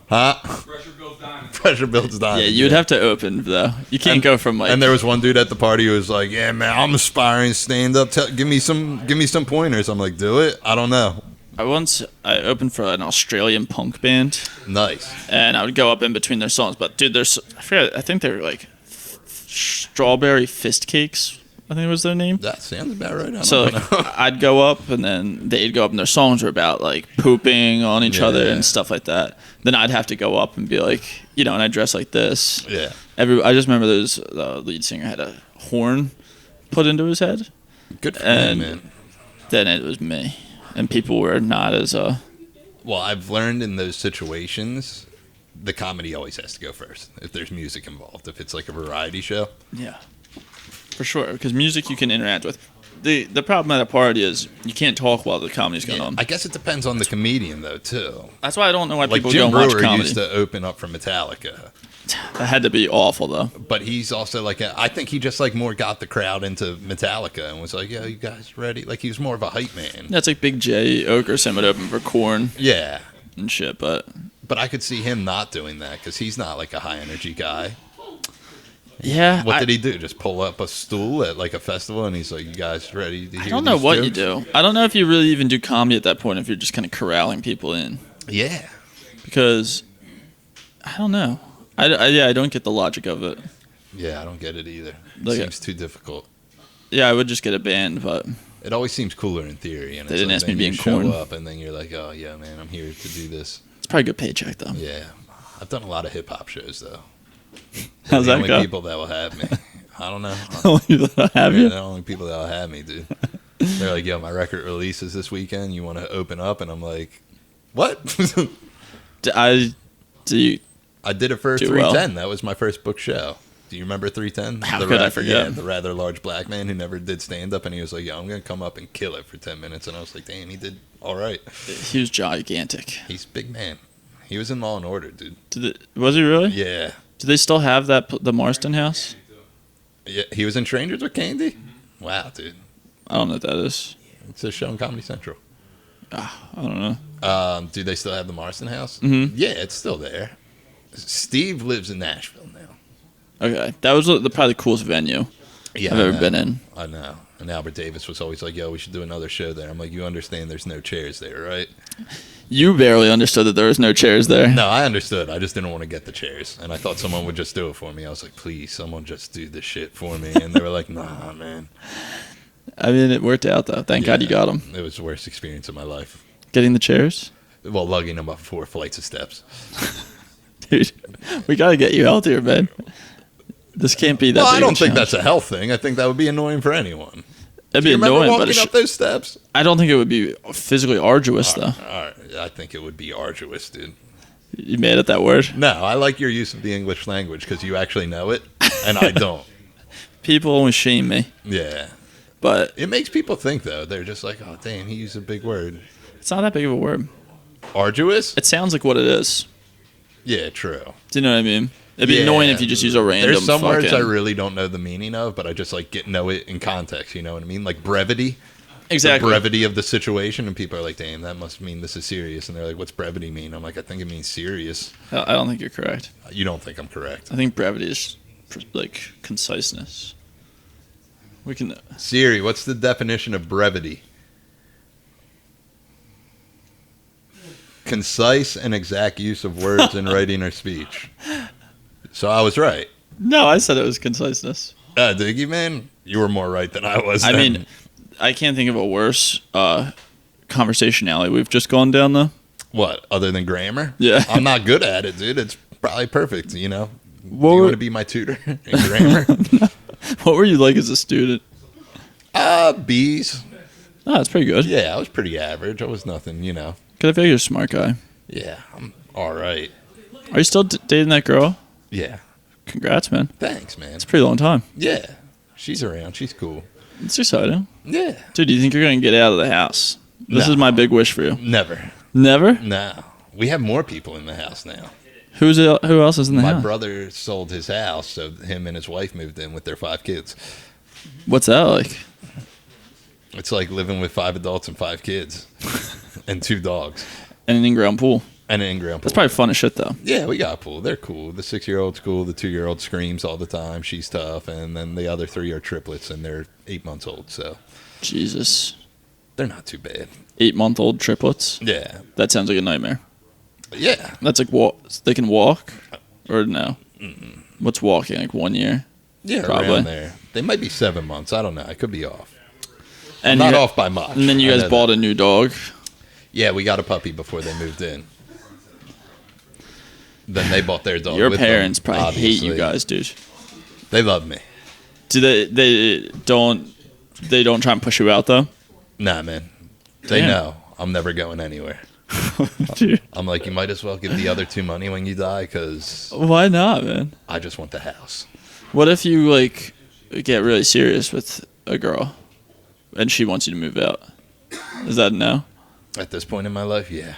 Huh? Pressure builds diamonds. Pressure builds diamonds. Yeah, you'd have to open, though. You can't go from like... And there was one dude at the party who was like, "Yeah, man, I'm aspiring stand up. Give me some pointers." I'm like, "Do it." I don't know. I opened for an Australian punk band, Nice. and I would go up in between their songs. But dude, I think they were like Strawberry Fist Cakes. I think was their name. That sounds about right. I So don't know. I'd go up, and then they'd go up, and their songs were about like pooping on each other Yeah. and stuff like that. Then I'd have to go up and be like, and I dress like this. Yeah. I just remember the lead singer had a horn put into his head. Good for And- him, man. Then it was me, and people were not as Well, I've learned in those situations, the comedy always has to go first if there's music involved. If it's like a variety show. Yeah, for sure. Because music you can interact with. The problem at a party is you can't talk while the comedy's going on. I guess it depends on the comedian though too. That's why I don't know why Like people Jim go and watch Brewer comedy. used to open up for Metallica. That had to be awful though. But he's also like, I think he just like more got the crowd into Metallica and was like, "Yo, you guys ready?" Like, he was more of a hype man. That's like Big J Okerson would open for Korn Yeah. and shit, but But I could see him not doing that because he's not like a high energy guy. yeah. What did he do? Just pull up a stool at like a festival and he's like, "You guys ready to hear I don't know these what you jokes?" do. I don't know if you really even do comedy at that point if you're just kind of corralling people in. Yeah. Because I don't know. I don't get the logic of it. Yeah, I don't get it either. It Like- seems too difficult. Yeah, I would just get a band, but It always seems cooler in theory. And They it's didn't like, ask me then to be you in show Korn. up and then you're like, "Oh yeah, man, I'm here to do this." it's probably a good paycheck though. Yeah. I've done a lot of hip hop shows though. How's the that only go? people that will have me. I don't know. Have They're you? the only people that will have me, dude. They're like, "Yo, my record releases this weekend. You want to open up?" And I'm like, "What?" Do you? I did it for Do well. 310. That was my first book show. Do you remember 310? How could I forget? Yeah, the rather large black man who never did stand up, and he was like, "Yo, I'm gonna come up and kill it for 10 minutes." And I was like, "Damn, he did all right." He was gigantic. He's a big man. He was in Law and Order, dude. Was he really? Yeah, Do they still have the Marston House? yeah. He was in Strangers with Candy. Wow, dude. I don't know what that is. It's a show on Comedy Central. I don't know. Do they still have the Marston House? Mhm. Yeah, it's still there. Steve lives in Nashville now. Okay, that was probably the coolest venue Yeah, I've I ever know. been in. I know. And Albert Davis was always like, yo, we should do another show there. I'm like, you understand there's no chairs there, right? You barely understood that there was no chairs there. No, I understood. I just didn't want to get the chairs. And I thought someone would just do it for me. I was like, please, someone just do this shit for me. And they were like, nah, man. I mean, it worked out though. Thank God you got them. It was the worst experience of my life. Getting the chairs, Well, lugging them up 4 flights of steps. dude. We gotta get you healthier, man. This can't be that. Well, big I of a don't think challenge. that's a health thing. I think that would be annoying for anyone. It'd Do be you remember annoying, but walking up those steps? I don't think it would be physically arduous though. All right. I think it would be arduous, dude. You mad at that word? No, I like your use of the English language because you actually know it, and I don't. People always shame me, Yeah. but It makes people think, though. They're just like, oh, damn, he used a big word. it's not that big of a word. Arduous? It sounds like what it is. Yeah, true. Do you know what I mean? It'd be Yeah. annoying if you just use a random. There's some words I fucking- really don't know the meaning of, but I just like know it in context. You know what I mean? Like brevity. exactly. The brevity of the situation, and people are like, "Damn, that must mean this is serious." And they're like, "What's brevity mean?" I'm like, "I think it means serious." I don't think you're correct. You don't think I'm correct? I think brevity is like conciseness. We can. Siri, what's the definition of brevity? Concise and exact use of words in writing or speech. So I was right. No, I said it was conciseness. Diggy, man, you were more right than I was. I then. mean, I can't think of a worse conversation alley we've just gone down though. What, other than grammar? Yeah. I'm not good at it, dude. It's probably perfect, you know? What Do you were- want to be my tutor in grammar? What were you like as a student? B's. Oh, that's pretty good. Yeah, I was pretty average. I was nothing, you know. Cause I feel like you're a smart guy. Yeah, I'm all right. Are you still dating that girl? Yeah. Congrats, man. Thanks, man. It's a pretty long time. Yeah. She's around. She's cool. It's exciting. Yeah. Dude, do you think you're gonna get out of the house? This No. is my big wish for you. Never. Never? No. We have more people in the house now. Who else is in the My house? brother sold his house, so him and his wife moved in with their 5 kids. What's that like? It's like living with 5 adults and 5 kids and 2 dogs And an in-ground pool. and an in-ground pool. That's probably fun as shit though. Yeah, we got a pool. They're cool. The 6-year-old's cool. The 2-year-old screams all the time. She's tough. And then the other 3 are triplets, and they're 8 months old. So Jesus. they're not too bad. 8-month-old triplets. Yeah. That sounds like a nightmare. Yeah. That's like they can walk, or no? What's walking? Like 1 year? Yeah, Probably. around there. They might be 7 months. I don't know. I could be off. And Not you- off by much. And then you I guys know bought that. a new dog. Yeah, we got a puppy before they moved in. Then they bought their dog. Your with them, parents probably hate you obviously. guys, dude. They love me. Do they don't try and push you out though? Nah, man. They Damn. know I'm never going anywhere. Dude, I'm like, you might as well give the other 2 money when you die because why not, man? I just want the house. What if you like get really serious with a girl and she wants you to move out? Is that a no? At this point in my life, yeah.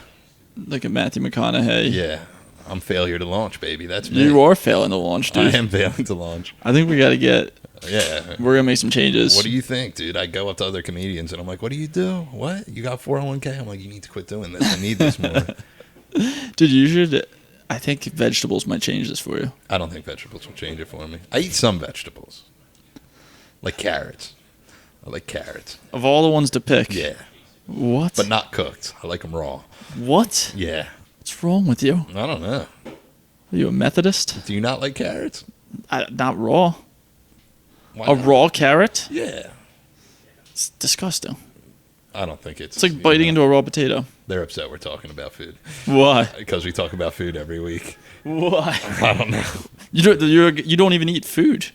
Like a Matthew McConaughey? Yeah. I'm failure to launch, baby. That's me. You are failing to launch, I dude. am failing to launch. I think we got to get. Yeah. We're gonna make some changes. What do you think, dude? I go up to other comedians and I'm like, what do you do? What? You got 401k? I'm like, you need to quit doing this. I need this more. Dude, you should. I think vegetables might change this for you. I don't think vegetables will change it for me. I eat some vegetables. Like carrots. I like carrots. Of all the ones to pick. Yeah. What? But not cooked. I like them raw. What? Yeah. What's wrong with you? I don't know. Are you a Methodist? Do you not like carrots? Not raw. Why A not? raw carrot? Yeah. It's disgusting. I don't think It's like biting into a raw potato. They're upset we're talking about food. Why? Because we talk about food every week. Why? I don't know. You don't even eat food.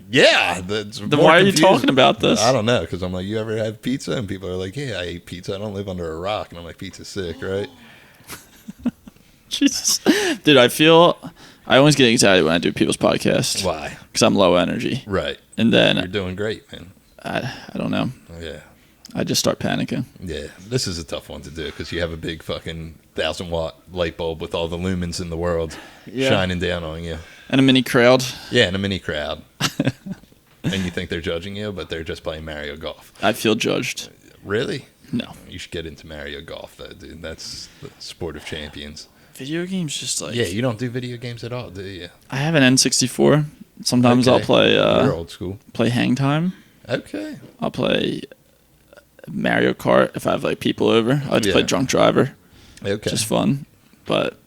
Yeah. Then why are you talking about this? I don't know. Because I'm like, you ever have pizza? And people are like, yeah, I ate pizza. I don't live under a rock. And I'm like, pizza's sick, right? Jesus. Dude, I always get anxiety when I do people's podcasts. Why? Because I'm low energy. Right. And You're then, doing great, man. I don't know. Oh, yeah. I just start panicking. Yeah. This is a tough one to do because you have a big fucking 1,000-watt light bulb with all the lumens in the world shining down on you. And a mini crowd. Yeah, in a mini crowd. And you think they're judging you, but they're just playing Mario Golf. I feel judged. Really? No. You should get into Mario Golf, though, dude. That's the sport of champions. Video games just like Yeah, you don't do video games at all, do you? I have an N64. Sometimes Okay. I'll play You're old school. play Hang Time. Okay. I'll play Mario Kart if I have like people over. I like to play Yeah. Drunk Driver. Okay. Just fun. But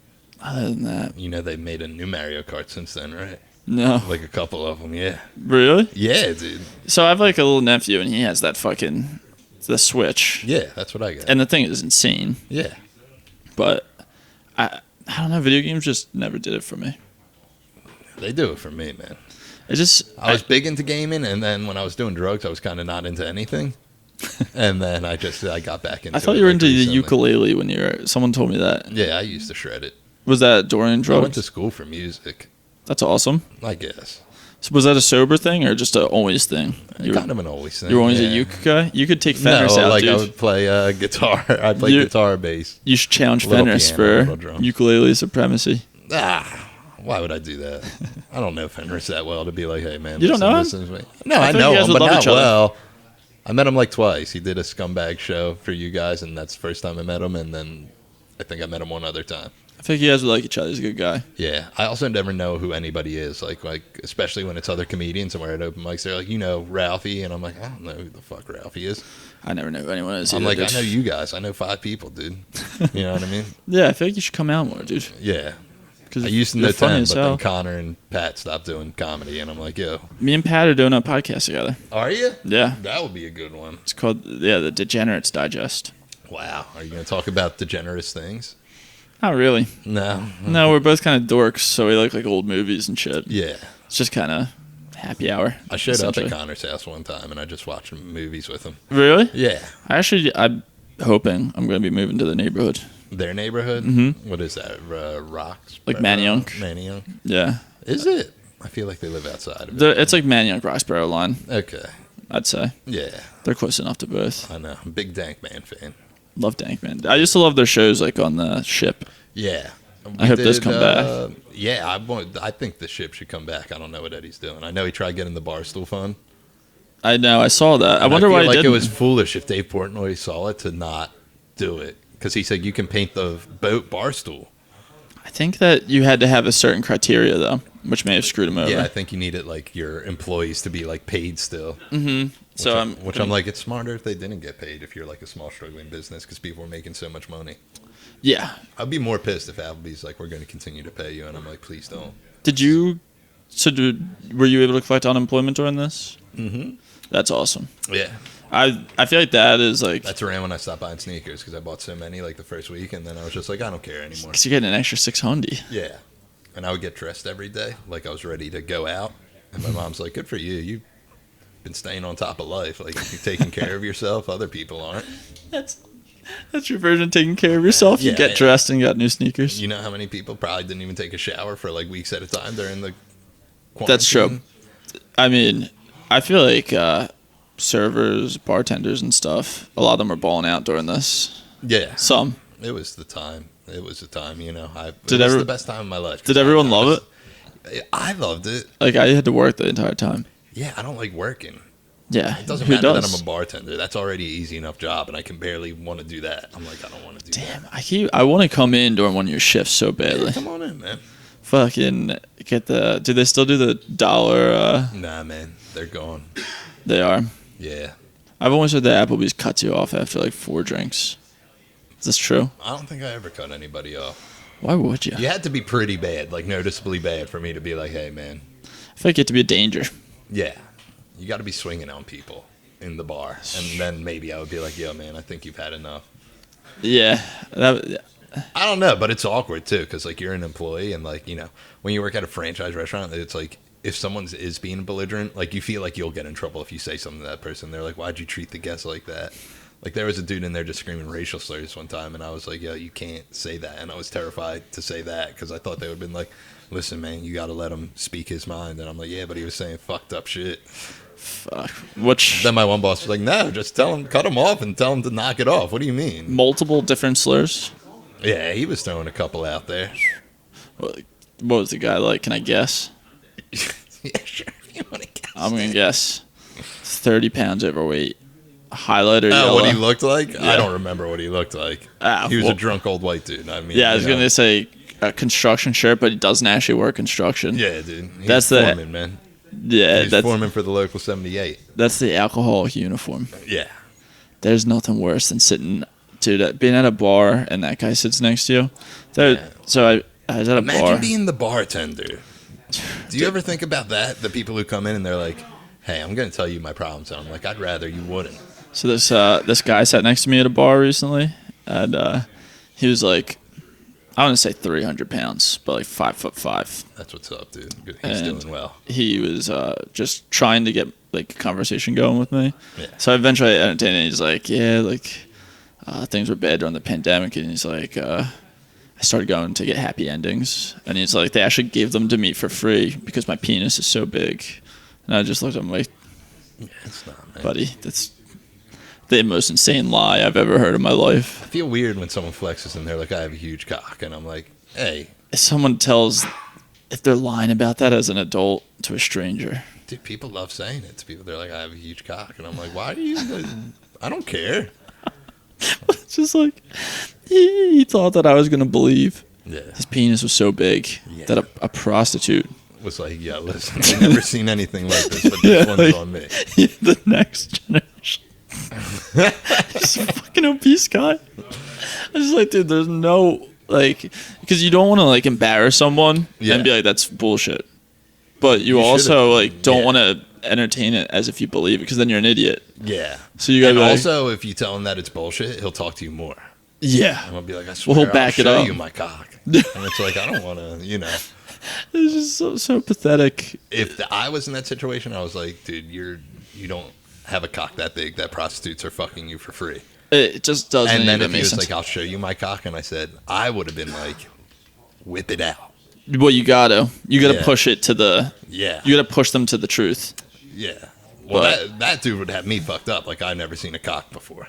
other than that, You know they made a new Mario Kart since then, right? no. Like a couple of them, yeah. Really? Yeah, dude. So I have like a little nephew and he has that fucking the Switch. Yeah, that's what I got. And the thing is insane. Yeah. But I don't know, video games just never did it for me. They do it for me, man. It just I was big into gaming, and then when I was doing drugs, I was kind of not into anything. And then I got back into it. I thought you were like, into the recently. ukulele when you were. Someone told me that. Yeah, I used to shred it. Was that during I drugs? went to school for music, That's awesome. I guess. So was that a sober thing or just a always thing? You Kind of an always thing. were always yeah. a uke guy. You could take No, Fenris out, like dude. I would play guitar. I'd play You- guitar, bass. You should challenge Little Fenris piano, little for drums. ukulele supremacy. Why would I do that? I don't know Fenris that well to be like, hey man. You don't listen, know listen to me. No, I thought know you guys him, would but love not each other. well. I met him like twice. He did a scumbag show for you guys, and that's the first time I met him. And then I think I met him one other time. I think you guys would like each other. He's a good guy. Yeah, I also never know who anybody is. Like especially when it's other comedians and we're at open mics. They're like, you know, Ralphie, and I'm like, I don't know who the fuck Ralphie is. I never know who anyone is. I'm either, like, I dude. know you guys. I know 5 people, dude. You know what I mean? Yeah, I feel like you should come out more, dude. Yeah. Because I used to you're know funny 10, as but then hell. Connor and Pat stopped doing comedy, and I'm like, yo, Me and Pat are doing a podcast together. are you? Yeah, That would be a good one. it's called the Degenerates Digest. Wow. Are you going to talk about degenerate things? Not really. No. No, we're both kind of dorks, so we like old movies and shit. Yeah. It's just kind of happy hour. I showed up essentially. at Connor's house one time, and I just watched movies with him. Really? Yeah. I'm hoping I'm going to be moving to the neighborhood. Their neighborhood? Mhm. What is that? Rocks? Like Manayunk. Manayunk. Yeah. Is it? I feel like they live outside of it. It's like Manayunk Roxborough line, Okay. I'd say. Yeah. They're close enough to both. I know. I'm a big Dank Man fan. Love Dank, man. I used to love their shows like on the ship. Yeah. I hope those come back. Yeah, I think the ship should come back. I don't know what Eddie's doing. I know he tried getting the Barstool Fund. I know. I saw that. I And wonder feel why he like didn't. it was foolish if Dave Portnoy saw it to not do it. Because he said you can paint the boat Barstool. I think that you had to have a certain criteria though, which may have screwed him over. Yeah, I think you needed like your employees to be like paid still. So I'm like, it's smarter if they didn't get paid if you're like a small struggling business because people are making so much money. yeah. I'd be more pissed if Applebee's like, we're going to continue to pay you, and I'm like, please don't. Were you able to collect unemployment during this? Mm-hmm. That's awesome. Yeah, I feel like that is like that's around when I stopped buying sneakers because I bought so many like the first week, and then I was just like, I don't care anymore. because you're getting an extra 600. Yeah, and I would get dressed every day like I was ready to go out, and my mom's like, good for you. You've been staying on top of life. Like you're taking care of yourself. Other people aren't. That's your version of taking care of yourself. You Yeah, get yeah. dressed and got new sneakers. You know how many people probably didn't even take a shower for like weeks at a time during the quarantine? That's true. I mean, I feel like servers, bartenders, and stuff. A lot of them are balling out during this. Yeah, Some. it was the time. It was the time. You know, it Did was every- the best time of my life. Did everyone love it? I loved it. Like I had to work the entire time. Yeah, I don't like working. Yeah. It doesn't Who matter that does? I'm a bartender. That's already an easy enough job, and I can barely want to do that. I'm like, I don't want to do Damn, that. I want to come in during one of your shifts so badly. Yeah, come on in, man. Fucking get the. Do they still do the dollar? Nah, man, they're gone. They are. Yeah, I've always heard that Applebee's cuts you off after like 4 drinks. Is this true? I don't think I ever cut anybody off. Why would you? You had to be pretty bad, like noticeably bad, for me to be like, hey, man. I feel like you have to be a danger. Yeah, you got to be swinging on people in the bar, and then maybe I would be like, yo, man, I think you've had enough. Yeah. I don't know, but it's awkward too, because like you're an employee, and like, you know, when you work at a franchise restaurant, it's like if someone is being belligerent, like you feel like you'll get in trouble if you say something to that person. They're like, why'd you treat the guests like that? Like there was a dude in there just screaming racial slurs one time, and I was like, yo, you can't say that. And I was terrified to say that because I thought they would have been like, listen, man, you got to let him speak his mind. And I'm like, yeah, but he was saying fucked up shit. Fuck. Which Then my one boss was like, no, just tell him, cut him off and tell him to knock it off. What do you mean? multiple different slurs? Yeah, he was throwing a couple out there. What was the guy like? Can I guess? Yeah, sure. If you want to guess. I'm gonna guess 30 pounds overweight. Highlighter Oh, yellow. what he looked like? Yeah. I don't remember what he looked like. Ah, He was well- a drunk old white dude. I mean, Yeah, I was you know. gonna say a construction shirt, but he doesn't actually work construction. Yeah, dude. He's That's the- foreman, man. Yeah, He's foreman for the local 78. that's the alcoholic uniform. Yeah. There's nothing worse than being at a bar and that guy sits next to you. So I was at a Imagine bar. being the bartender. Do you ever think about that? The people who come in and they're like, hey, I'm going to tell you my problems. And I'm like, I'd rather you wouldn't. So this guy sat next to me at a bar recently, and he was like, I want to say 300 pounds, but like 5'5". That's what's up, dude. Good. He's doing well. He was just trying to get like a conversation going with me. Yeah. So I eventually entertained him. He's like, yeah, like things were bad during the pandemic, and he's like, I started going to get happy endings, and he's like, they actually gave them to me for free because my penis is so big. And I just looked at him like, Yeah, it's not, man. buddy, that's the most insane lie I've ever heard in my life. I feel weird when someone flexes and they're like, I have a huge cock. And I'm like, hey. If someone if they're lying about that as an adult to a stranger. Dude, people love saying it to people. They're like, I have a huge cock. And I'm like, why are you? I don't care. It's just like, he thought that I was going to believe Yeah. his penis was so big that a prostitute. Was like, yeah, listen, I've never seen anything like this, but this one's on me. The next generation. Just a fucking obese guy. I was like, dude, there's no, like, because you don't want to, like, embarrass someone and be like, that's bullshit. But you also, like, don't want to entertain it as if you believe it, because then you're an idiot. Yeah. So you gotta and be like, also, if you tell him that it's bullshit, he'll talk to you more. yeah. I'm gonna be like, I swear, Well, he'll back I'll it show up. you my cock. And it's like, I don't want to, you know. It's just so pathetic. If I was in that situation, I was like, dude, you don't have a cock that big that prostitutes are fucking you for free. It just doesn't And then even if he make was sense. like, I'll show you my cock, and I said, I would have been like, whip it out. Well, you gotta Yeah. push it to the. Yeah. You gotta push them to the truth. Yeah. Well, But- that dude would have me fucked up. Like, I've never seen a cock before.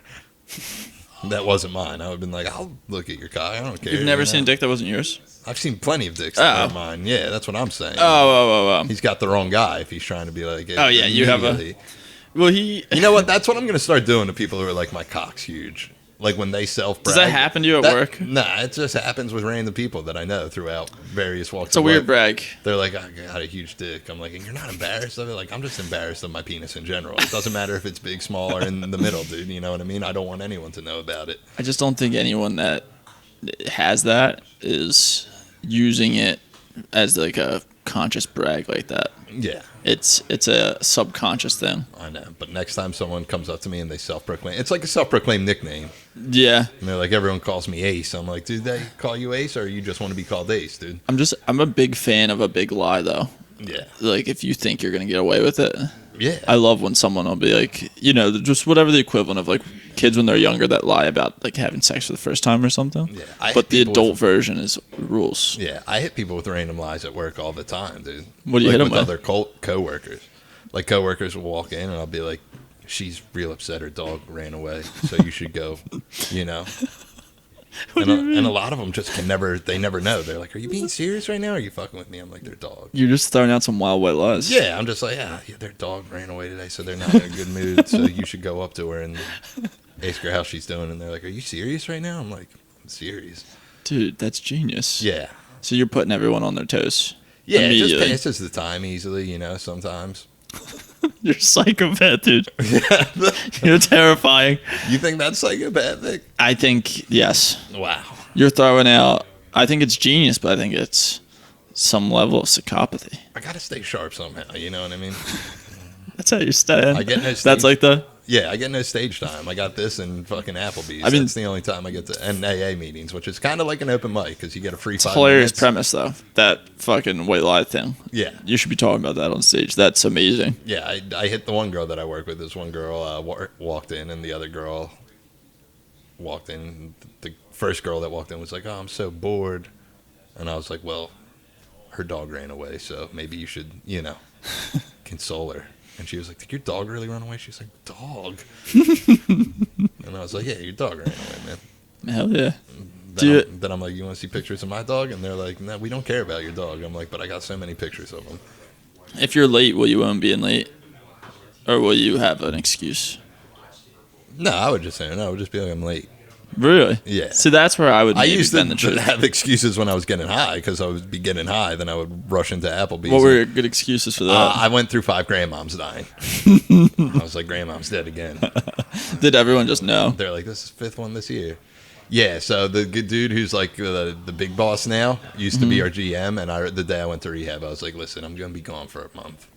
That wasn't mine. I would have been like, I'll look at your cock. I don't care. You've never you seen a know? dick that wasn't yours? I've seen plenty of dicks that Oh. aren't mine. Yeah, that's what I'm saying. Oh. He's got the wrong guy if he's trying to be like, Oh, yeah, you have a- immediately. Well, You know what? That's what I'm going to start doing to people who are like, my cock's huge. Like when they self-brag. Does that happen to you at work? Nah, it just happens with random people that I know throughout various walks It's a of weird life. brag. They're like, I got a huge dick. I'm like, and you're not embarrassed of it? Like, I'm just embarrassed of my penis in general. It doesn't matter if it's big, small, or in the middle, dude. You know what I mean? I don't want anyone to know about it. I just don't think anyone that has that is using it as like a conscious brag like that. Yeah, It's a subconscious thing. I know. But next time someone comes up to me and they self-proclaim, it's like a self-proclaimed nickname. Yeah. And they're like, everyone calls me Ace. I'm like, dude, they call you Ace, or you just want to be called Ace, dude? I'm a big fan of a big lie though. Yeah. Like if you think you're gonna get away with it. Yeah. I love when someone will be like, you know, just whatever the equivalent of like kids when they're younger that lie about like having sex for the first time or something. Yeah, I But hit the people adult with- version is rules. Yeah, I hit people with random lies at work all the time, dude. What do you like hit 'em with? Other coworkers. Like coworkers will walk in and I'll be like, "She's real upset. Her dog ran away, so you should go." You know. And a lot of them just they never know. They're like, "Are you being serious right now? Or are you fucking with me?" I'm like, "Their dog." You're just throwing out some wild white lies. Yeah, I'm just like, yeah, their dog ran away today, so they're not in a good mood. So you should go up to her and ask her how she's doing. And they're like, "Are you serious right now?" I'm like, "I'm serious." Dude, that's genius. Yeah. So you're putting everyone on their toes. Yeah, it just Immediately. passes the time easily, you know, sometimes. You're a psychopath, dude. You're terrifying. You think that's psychopathic? I think, yes. Wow. You're throwing out, I think it's genius, but I think it's some level of psychopathy. I gotta stay sharp somehow, you know what I mean? That's how you're staying. I get no That's stage- like the, Yeah, I get no stage time. I got this and fucking Applebee's. I mean- That's the only time I get to and AA meetings, which is kind of like an open mic because you get a free it's 5 hilarious minutes. premise, though. That fucking white lie thing. Yeah, You should be talking about that on stage. That's amazing. yeah. I hit the one girl that I work with. This one girl walked in, and the other girl walked in. The first girl that walked in was like, "Oh, I'm so bored," and I was like, "Well, her dog ran away, so maybe you should, you know, console her." And she was like, "Did your dog really run away?" She was like, "Dog." And I was like, "Yeah, your dog ran away, man." Hell yeah. Then I'm like, "You want to see pictures of my dog?" And they're like, "No, we don't care about your dog." I'm like, "But I got so many pictures of him." If you're late, will you own being late? Or will you have an excuse? No, I would just say no. I would just be like, "I'm late." Really? Yeah. See, that's where I would I maybe used to bend the truth. have excuses when I was getting high because I would be getting high, then I would rush into Applebee's. What were your good excuses for that? I went through 5 grandmoms dying. I was like, grandmom's dead again. Did everyone just know? They're like, this is 5th one this year. Yeah, so the good dude who's like the big boss now used to be our GM, and the day I went to rehab, I was like, listen, I'm going to be gone for a month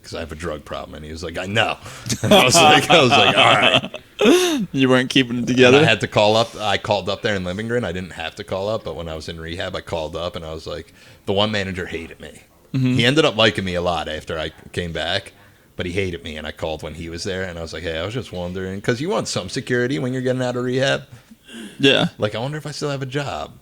because I have a drug problem. And he was like, I know. And I was like, all right. You weren't keeping it And together? I had to call up. I called up there in Limingren. I didn't have to call up, but when I was in rehab, I called up, and I was like, the one manager hated me. He ended up liking me a lot after I came back, but he hated me, and I called when he was there, and I was like, hey, I was just wondering, because you want some security when you're getting out of rehab. Yeah. Like, I wonder if I still have a job.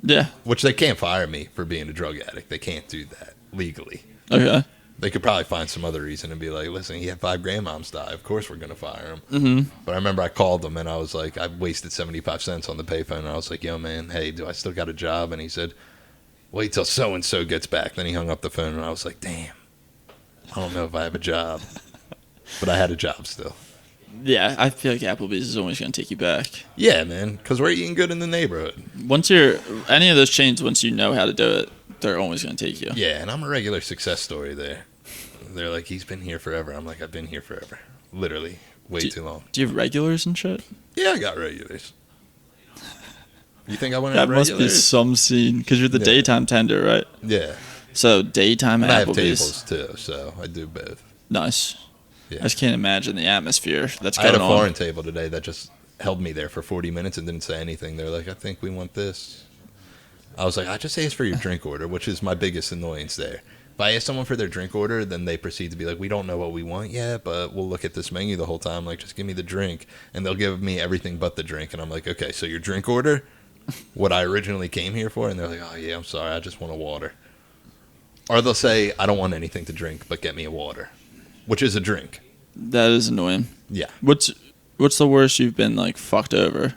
Yeah. Which they can't fire me for being a drug addict. They can't do that legally. Okay. They could probably find some other reason and be like, listen, he had 5 grandmoms die. Of course we're going to fire him. Mm-hmm. But I remember I called him, and I was like, I wasted 75 cents on the payphone. And I was like, yo, man, hey, do I still got a job? And he said, wait till so-and-so gets back. Then he hung up the phone, and I was like, damn, I don't know if I have a job. But I had a job still. Yeah, I feel like Applebee's is always going to take you back. Yeah, man, because we're eating good in the neighborhood. Once you're any of those chains, once you know how to do it, they're always going to take you. Yeah, and I'm a regular success story there. They're like, he's been here forever. I'm like, I've been here forever. Literally, way too long. Do you have regulars and shit? Yeah, I got regulars. You think I want to That have must be regulars? some scene because you're the Yeah. daytime tender, right? Yeah. So daytime And I have Applebee's. tables, too, so I do both. Nice. Yeah. I just can't imagine the atmosphere that's I had going a on. foreign table today that just held me there for 40 minutes and didn't say anything. They're like, I think we want this. I was like, I just asked for your drink order, which is my biggest annoyance there. If I ask someone for their drink order, then they proceed to be like, we don't know what we want yet, but we'll look at this menu the whole time. Like, just give me the drink. And they'll give me everything but the drink. And I'm like, okay, so your drink order, what I originally came here for? And they're like, oh, yeah, I'm sorry, I just want a water. Or they'll say, I don't want anything to drink, but get me a water, which is a drink. That is annoying. Yeah. What's the worst you've been like fucked over?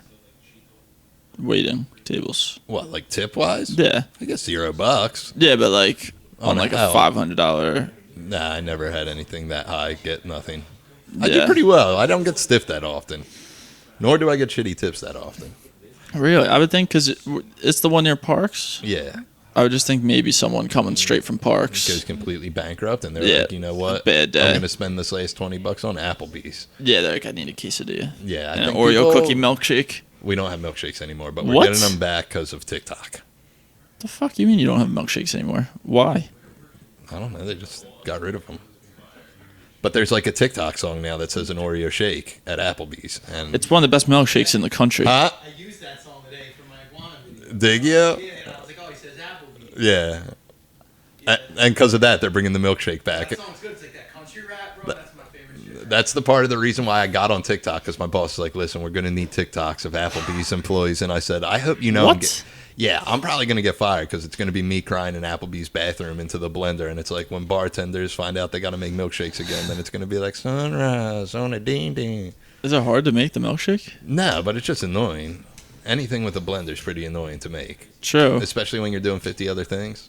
Waiting tables. What, like tip-wise? Yeah. I guess $0. Yeah, but like on On like a hell. $500. Nah, I never had anything that high. Get nothing. I Yeah. do pretty well. I don't get stiff that often. Nor do I get shitty tips that often. Really, I would think because it's the one near Parks. Yeah. I would just think maybe someone coming straight from Parks. Goes completely bankrupt, and they're Yeah. like, you know what? Bad day. I'm going to spend this last $20 on Applebee's. Yeah, they're like, I need a quesadilla. Yeah. I And an think Oreo people- cookie milkshake. We don't have milkshakes anymore, but we're What? getting them back because of TikTok. The fuck you mean you don't have milkshakes anymore? Why? I don't know. They just got rid of them. But there's like a TikTok song now that says an Oreo shake at Applebee's. And It's one of the best milkshakes in the country. Huh? I used that song today for my iguana video. Dig you? Yeah, and I was like, oh, he says Applebee's. Yeah. And because of that, they're bringing the milkshake back. That song's good. It's like that country rap, bro. That's my favorite shit. That's the part of the reason why I got on TikTok, because my boss is like, listen, we're going to need TikToks of Applebee's employees. And I said, I hope you know. What? I'm probably going to get fired because it's going to be me crying in Applebee's bathroom into the blender. And it's like when bartenders find out they got to make milkshakes again, then it's going to be like sunrise on a ding ding. Is it hard to make the milkshake? No, but it's just annoying. Anything with a blender is pretty annoying to make, True. especially when you're doing 50 other things.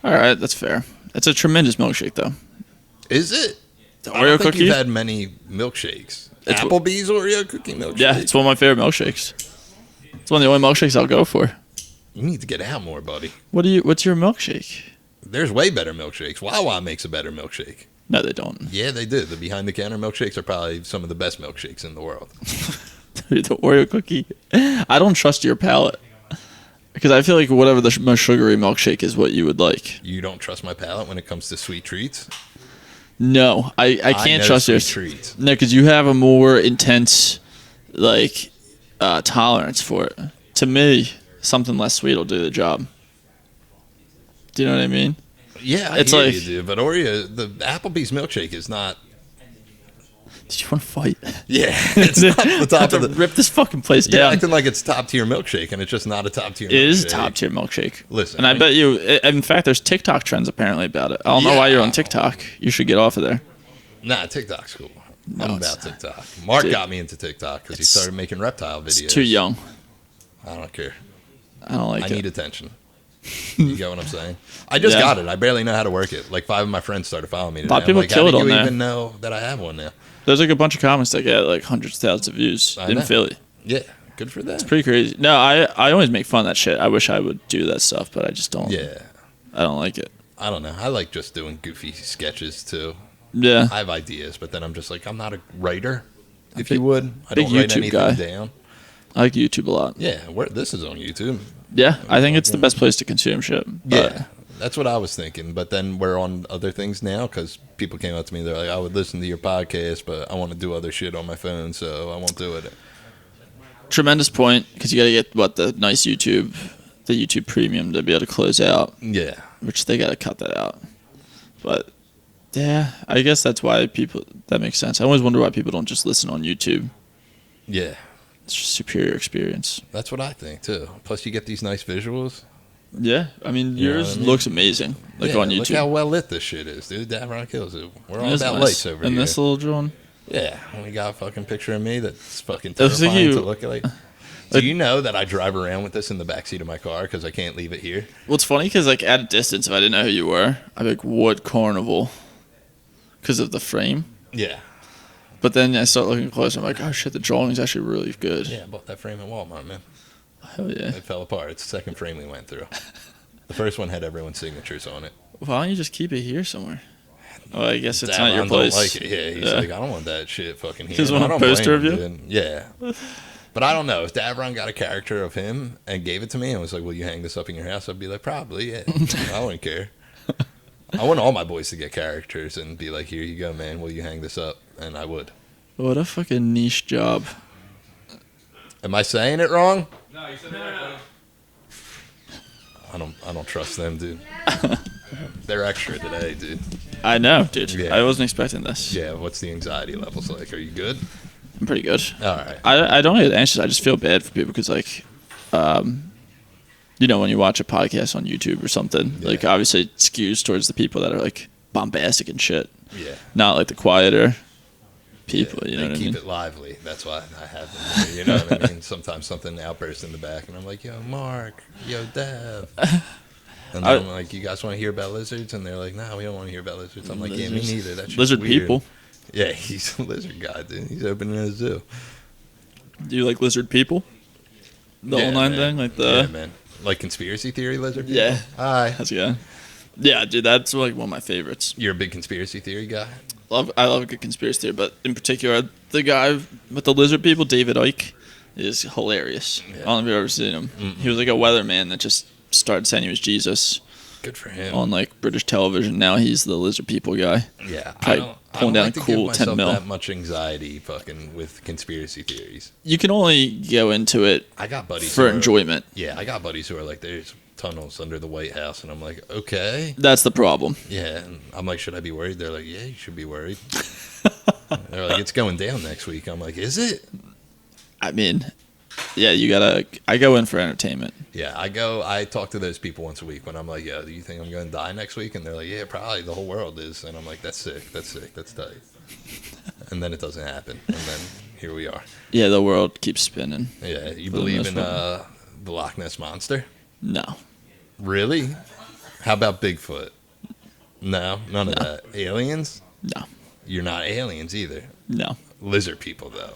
All right, that's fair. It's a tremendous milkshake, though. Is it? The I don't Oreo think cookie? you've had many milkshakes. It's- Applebee's Oreo cookie milkshake? Yeah, it's one of my favorite milkshakes. It's one of the only milkshakes I'll go for. You need to get out more, buddy. What's your milkshake? There's way better milkshakes. Wawa makes a better milkshake. No, they don't. Yeah, they do. The behind-the-counter milkshakes are probably some of the best milkshakes in the world. Dude, the Oreo cookie. I don't trust your palate. Because I feel like whatever the most sugary milkshake is what you would like. You don't trust my palate when it comes to sweet treats? No, I can't know trust sweet yours. treats. No, because you have a more intense, like, tolerance for it. To me, something less sweet will do the job. Do you know what I mean? Yeah, It's I hear like- you do. But Oreo, the Applebee's milkshake is not... Did you want to fight? Yeah, it's not the top to of the... rip this fucking place You're down. acting like it's top-tier milkshake, and it's just not a top-tier milkshake. It is a top tier milkshake. Listen, and I bet you. In fact, there's TikTok trends apparently about it. I don't know why you're on TikTok. You should get off of there. Nah, TikTok's cool. No, I'm it's about TikTok. Mark Dude. got me into TikTok because he It's- started making reptile videos. It's too young. I don't care. I don't like I it. need attention. You get what I'm saying? I just Yeah. got it. I barely know how to work it. Like 5 of my friends started following me today. A lot of people I'm like, kill how it do on you there. even know that I have one now? There's like a bunch of comments that get like hundreds of thousands of views I in know. Philly. Yeah, Good for them. Pretty crazy. No, I always make fun of that shit. I wish I would do that stuff, but I just don't. Yeah. I don't like it. I don't know. I like just doing goofy sketches too. Yeah. I have ideas, but then I'm just like, I'm not a writer. If big- you would, I big don't write YouTube anything guy. down. I like YouTube a lot. Yeah, this is on YouTube. Yeah, I think it's the best place to consume shit. But Yeah, that's what I was thinking. But then we're on other things now because people came up to me. They're like, I would listen to your podcast, but I want to do other shit on my phone, so I won't do it. Tremendous point, because you got to get, the nice YouTube, the YouTube Premium to be able to close out, Yeah. which they got to cut that out. But, yeah, I guess that's why that makes sense. I always wonder why people don't just listen on YouTube. Yeah. It's just a superior experience. That's what I think, too. Plus, you get these nice visuals. Yeah, I mean, You know yours what I mean? looks amazing, Yeah, on YouTube. Look how well lit this shit is, dude. Davron kills it. We're It all is about nice. lights over and here. this little drone. Yeah, we got a fucking picture of me that's fucking Looks like terrifying you- to look at. Do you know that I drive around with this in the backseat of my car because I can't leave it here? Well, it's funny because, at a distance, if I didn't know who you were, I'd be like, what carnival? Because of the frame. Yeah. But then I start looking closer. I'm like, oh shit, the drawing's actually really good. Yeah, I bought that frame at Walmart, man. Hell yeah. It fell apart. It's the second frame we went through. The first one had everyone's signatures on it. Why don't you just keep it here somewhere? Oh, I guess it's Davron not your place. don't like it. Yeah, he's Yeah. like, I don't want that shit fucking here. Just And want I a don't poster blame of him, you? dude. Yeah. But I don't know. If Davron got a character of him and gave it to me and was like, will you hang this up in your house? I'd be like, probably, yeah. I wouldn't care. I want all my boys to get characters and be like, here you go, man. Will you hang this up? And I would. What a fucking niche job. Am I saying it wrong? No, you said that right, buddy. I don't trust them, dude. They're extra today, dude. I know, dude. Yeah. I wasn't expecting this. Yeah, what's the anxiety levels like? Are you good? I'm pretty good. All right. I don't get anxious. I just feel bad for people because, when you watch a podcast on YouTube or something, Yeah. obviously it skews towards the people that are, bombastic and shit. Yeah. Not, the quieter people, Yeah, you know they what I keep mean? it lively. That's why I have them here, you know what I mean? Sometimes something outbursts in the back, and I'm like, yo, Mark, yo, Dev. And then I'm like, you guys want to hear about lizards? And they're like, no, we don't want to hear about lizards. I'm like, yeah, me Lizards. neither. That's Lizard weird. people. Yeah, he's a lizard guy, dude. He's opening a zoo. Do you like lizard people? The Yeah, online man. thing? Yeah, man. Like conspiracy theory lizard people? Yeah. Hi. How's it going? Yeah, dude, that's one of my favorites. You're a big conspiracy theory guy? I love a good conspiracy theory, but in particular, the guy with the lizard people, David Icke, is hilarious. Yeah. I don't know if you've ever seen him. He was like a weatherman that just started saying he was Jesus Good for him. on British television. Now he's the lizard people guy. Yeah, Probably pulling down like a to give cool 10 myself mil. that much anxiety fucking with conspiracy theories. You can only go into it I got buddies for who are- enjoyment. Yeah, I got buddies who are like, there's tunnels under the White House, and I'm like, okay. That's the problem. Yeah, and I'm like, should I be worried? They're like, yeah, you should be worried. They're like, it's going down next week. I'm like, is it? I mean, yeah, I go in for entertainment. Yeah, I talk to those people once a week when I'm like, yo, do you think I'm going to die next week? And they're like, yeah, probably the whole world is. And I'm like, that's sick, that's tight. And then it doesn't happen. And then here we are. Yeah, the world keeps spinning. Yeah, you For the believe most in part. the Loch Ness Monster? No. Really? How about Bigfoot? No, none of that. Aliens? No. You're not aliens either. No. Lizard people, though.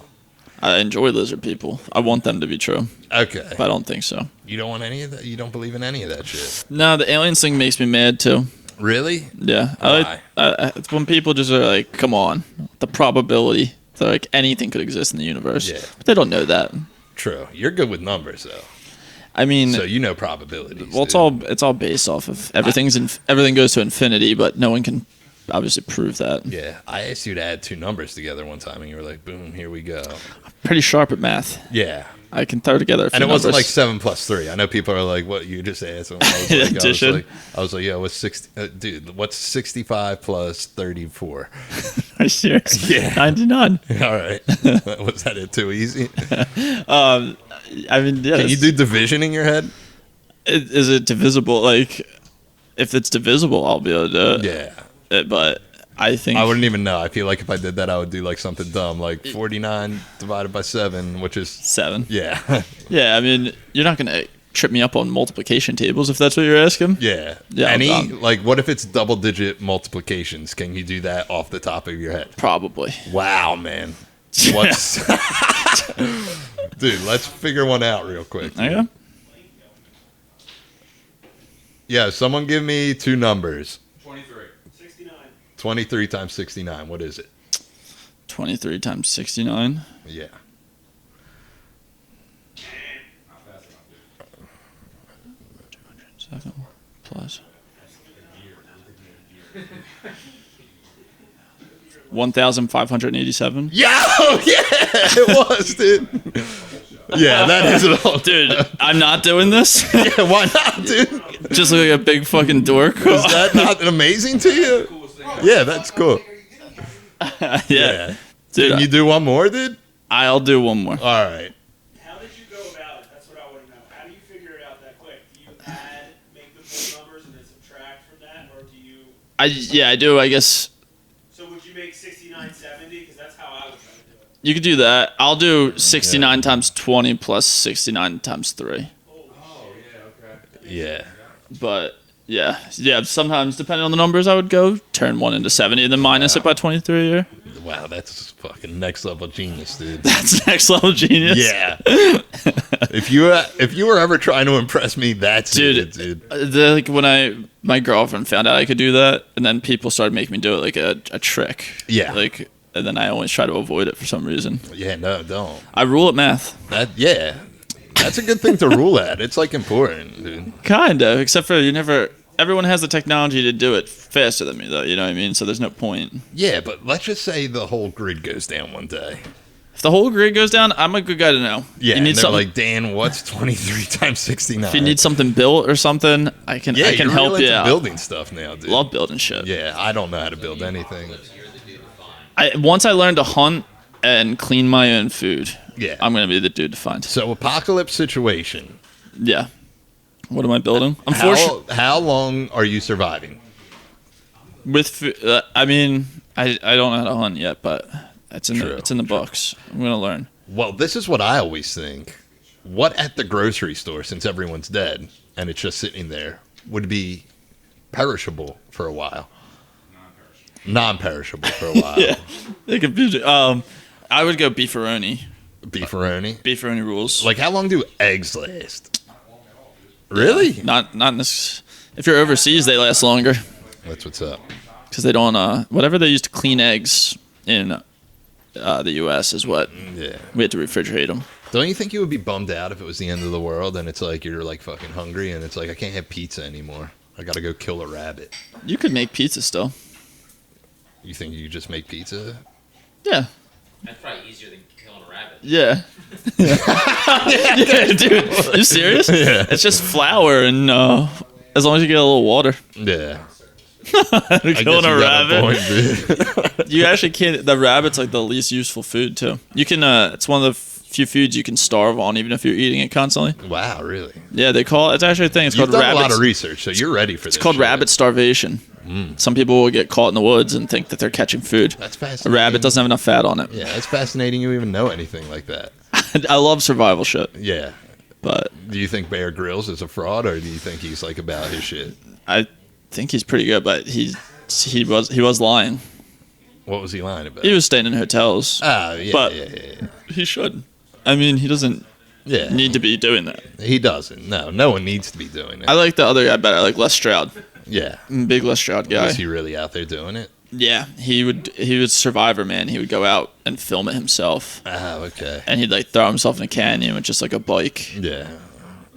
I enjoy lizard people. I want them to be true, Okay. but I don't think so. You don't want any of that? You don't believe in any of that shit? No, the aliens thing makes me mad too. Really? Yeah, Why? it's when people just are like, "Come on, the probability that anything could exist in the universe," Yeah. but they don't know that. True. You're good with numbers, though. I mean, So you know probabilities. well, it's all based off of everything goes to infinity, but no one can obviously prove that. Yeah. I asked you to add two numbers together one time, and you were like, boom, here we go. Pretty sharp at math. Yeah. I can throw together a few And it wasn't like numbers. 7 plus 3. I know people are like, what you just asked. And Addition. I was like, yeah, what's 60? Dude, what's 65 plus 34? Are you serious? Yeah. 99. All right. Was that it too easy? I mean, yeah. Can you do division in your head? Is it divisible? Like, if it's divisible, I'll be able to do it. Yeah. But I think I wouldn't even know. I feel like if I did that, I would do like something dumb, like 49 divided by 7, which is 7. yeah, Yeah, I mean, you're not gonna trip me up on multiplication tables if that's what you're asking. yeah. Yeah, Any I'm like, what if it's double-digit multiplications? Can you do that off the top of your head? Probably. Wow, man. What's Dude, let's figure one out real quick. Okay. Yeah, someone give me two numbers. 23. 69. 23 times 69. What is it? 23 times 69. Yeah. Not fast enough, dude. 7 plus 1,587. Yeah, oh, yeah, it was, dude. Yeah, that is it all. Dude, I'm not doing this. Yeah, why not, dude? Just look like a big fucking dork. Is that not amazing to you? Yeah, that's cool. yeah. Dude, Can you do one more, dude? I'll do one more. All right. How did you go about it? That's what I want to know. How do you figure it out that quick? Do you add, make the full numbers, and then subtract from that, or do you? I do. I guess So would you make 6970? Because that's how I would try to do it. you could do that. I'll do 69 times 20 plus 69 times 3. Yeah. But yeah. Sometimes depending on the numbers, I would go turn 1 into 70 and then minus it by 23. Or Wow, that's fucking next level genius, dude. that's next level genius. Yeah. If you were ever trying to impress me, that's Dude, it, dude. Like when my girlfriend found out I could do that, and then people started making me do it like a trick. Yeah. Like, and then I always try to avoid it for some reason. Yeah, no, don't. I rule at math. Yeah. That's a good thing to rule at. It's like important, dude. Kinda, except for everyone has the technology to do it faster than me, though. You know what I mean? So there's no point. Yeah, but let's just say the whole grid goes down one day. If the whole grid goes down, I'm a good guy to know. Yeah, you and need they're something. like, Dan, what's 23 times 69? If you need something built or something, I can yeah, you're help real you into out. building stuff now, dude. Love building shit. Yeah, I don't know how to build anything. Once I learned to hunt and clean my own food, Yeah. I'm gonna be the dude to find. So, apocalypse situation. Yeah. What am I building? Unfortunately, How long are you surviving? I mean, I don't know how to hunt yet, but it's in True, the books. I'm gonna learn. Well, this is what I always think. What at the grocery store, since everyone's dead and it's just sitting there, would be perishable for a while? Non-perishable for a while. Yeah, they confuse it. I would go beefaroni. Beefaroni. Beefaroni rules. Like, how long do eggs last? Really? Not in this. If you're overseas, they last longer That's what's up. because they don't. Whatever they use to clean eggs in the U.S. is what Yeah. we had to refrigerate them. Don't you think you would be bummed out if it was the end of the world and it's like you're like fucking hungry and it's like I can't have pizza anymore. I gotta go kill a rabbit. You could make pizza still. You think you could just make pizza? Yeah. That's probably easier than killing a rabbit. Yeah. Yeah, dude. You serious? Yeah. It's just flour and as long as you get a little water. Yeah. I guess Killing you a got rabbit. point, dude. You actually can't. The rabbit's like the least useful food too. You can. It's one of the few foods you can starve on, even if you're eating it constantly. Wow, really? Yeah, they call it. It's actually a thing. It's You've called done rabbit. a lot of research, so you're ready for this. It's called shit. rabbit starvation. Some people will get caught in the woods and think that they're catching food. That's A fascinating. rabbit doesn't have enough fat on it. Yeah, that's fascinating. You even know anything like that? I love survival shit, Yeah. but Do you think Bear Grylls is a fraud, or do you think he's like about his shit? I think he's pretty good. But he was lying. What was he lying about? He was staying in hotels. Oh, yeah, But- yeah. He should. I mean, he doesn't Yeah, need to be doing that. he doesn't. No one needs to be doing it. I like the other guy better. I like Les Stroud. Yeah. Big Les Stroud guy. Is he really out there doing it? Yeah, he was Survivor, man. He would go out and film it himself, Oh, okay. and he'd like throw himself in a canyon with just like a bike. Yeah.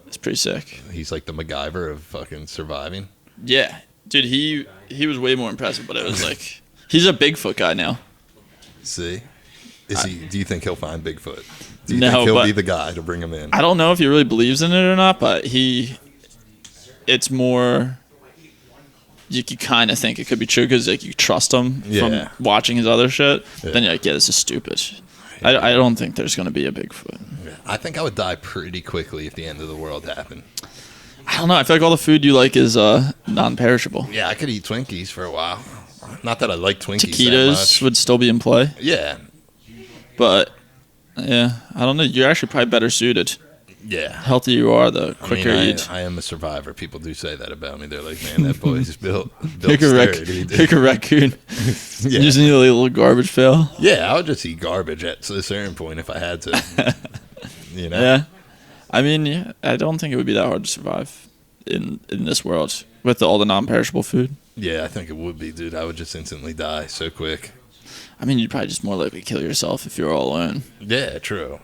It's pretty sick. He's like the MacGyver of fucking surviving. Yeah, dude, he was way more impressive, but it was like he's a Bigfoot guy now. See? Do you think he'll find Bigfoot? Do you No, think he'll but- be the guy to bring him in? I don't know if he really believes in it or not, but it's more. You could kind of think it could be true because like you trust him Yeah. from watching his other shit. Yeah. Then you're like, yeah, this is stupid. I don't think there's gonna be a Bigfoot. I think I would die pretty quickly if the end of the world happened. I don't know. I feel like all the food you like is non-perishable. Yeah, I could eat Twinkies for a while. Not that I like Twinkies that Taquitos much. would still be in play, Yeah, but yeah, I don't know. You're actually probably better suited. yeah. Healthier you are, the I quicker mean, you eat. I am a survivor. People do say that about me. They're like, man, that boy's built Pick sturdy, dude." pick a raccoon. Yeah. Using a little garbage pail. Yeah, I would just eat garbage at a certain point if I had to. You know? Yeah. I mean, yeah, I don't think it would be that hard to survive in this world with all the non-perishable food. Yeah, I think it would be, dude. I would just instantly die so quick. I mean, you'd probably just more likely kill yourself if you were all alone. Yeah, true.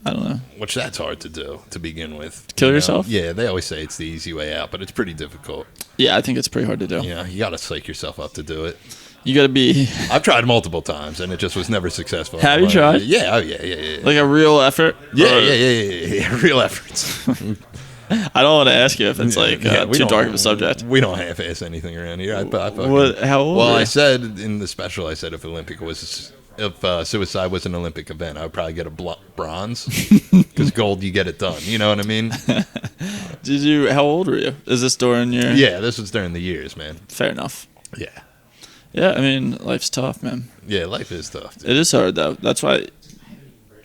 I don't know. Which that's hard to do to begin with. Kill you know? yourself? Yeah, they always say it's the easy way out, but it's pretty difficult. Yeah, I think it's pretty hard to do. You know, you got to psych yourself up to do it. You got to be I've tried multiple times, and it just was never successful. Have you tried? Yeah, oh yeah. like a real effort. Yeah, Or- yeah. Real efforts. I don't want to ask you if it's like Yeah, we too don't- dark of a subject. We don't half-ass anything around here. I fucking, What? How old? well, were I you? said in the special, I said if suicide was an Olympic event, I would probably get a bronze because gold, you get it done. You know what I mean? Did you? How old were you? Is this during your? Yeah, this was during the years, man. Fair enough. Yeah, Yeah, I mean, life's tough, man. yeah, life is tough. Dude. It is hard though. That's why,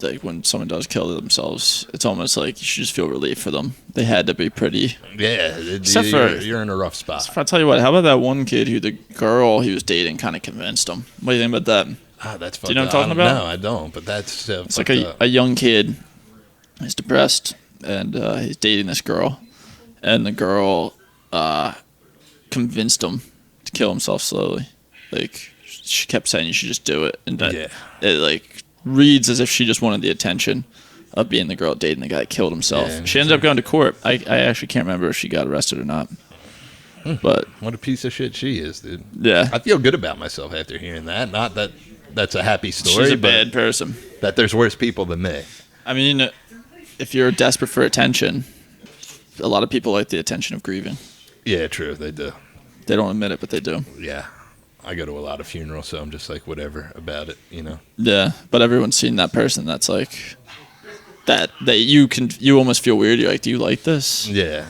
like, when someone does kill themselves, it's almost like you should just feel relief for them. They had to be pretty. Yeah, Except for- you're in a rough spot. I'll tell you what. How about that one kid who the girl he was dating kind of convinced him? What do you think about that? Ah, that's Do you know fucked what I'm up. talking about? No, I don't. But that's It's like a young kid. He's depressed and he's dating this girl, and the girl convinced him to kill himself slowly. Like she kept saying you should just do it, and that, Yeah. it like reads as if she just wanted the attention of being the girl dating the guy that killed himself. Yeah, She ended up going to court. I actually can't remember if she got arrested or not. But what a piece of shit she is, dude. yeah, I feel good about myself after hearing that. Not that that's a happy story, she's a but bad person. that there's worse people than me. I mean, if you're desperate for attention, a lot of people like the attention of grieving. Yeah, true. They do. They don't admit it, but they do. Yeah. I go to a lot of funerals, so I'm just like, whatever about it, you know? Yeah, but everyone's seen that person that's like that you almost feel weird. You're like, do you like this? Yeah.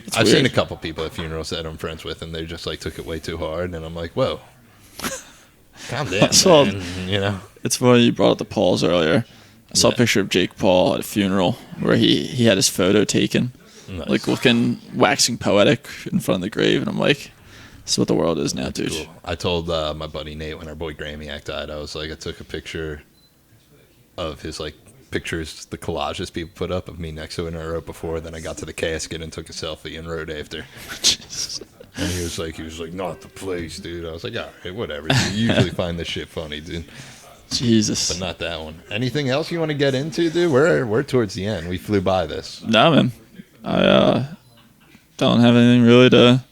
It's I've weird. seen a couple people at funerals that I'm friends with, and they just like took it way too hard, and I'm like, whoa. Calm down, saw- man, you know? It's funny you brought up the Pauls earlier. I saw Yeah. a picture of Jake Paul at a funeral where he had his photo taken, Nice. like looking waxing poetic in front of the grave, and I'm like, this is what the world is now, dude. Cool. I told my buddy Nate when our boy Gramiac died, I was like, I took a picture of his like pictures, the collages people put up of me next to it, and I wrote before. Then I got to the casket and took a selfie and wrote after. And he was like, not the place, dude. I was like, all right, whatever. You usually find this shit funny, dude, Jesus. but not that one. Anything else you want to get into, dude? We're towards the end. We flew by this. No, man. I don't have anything really to.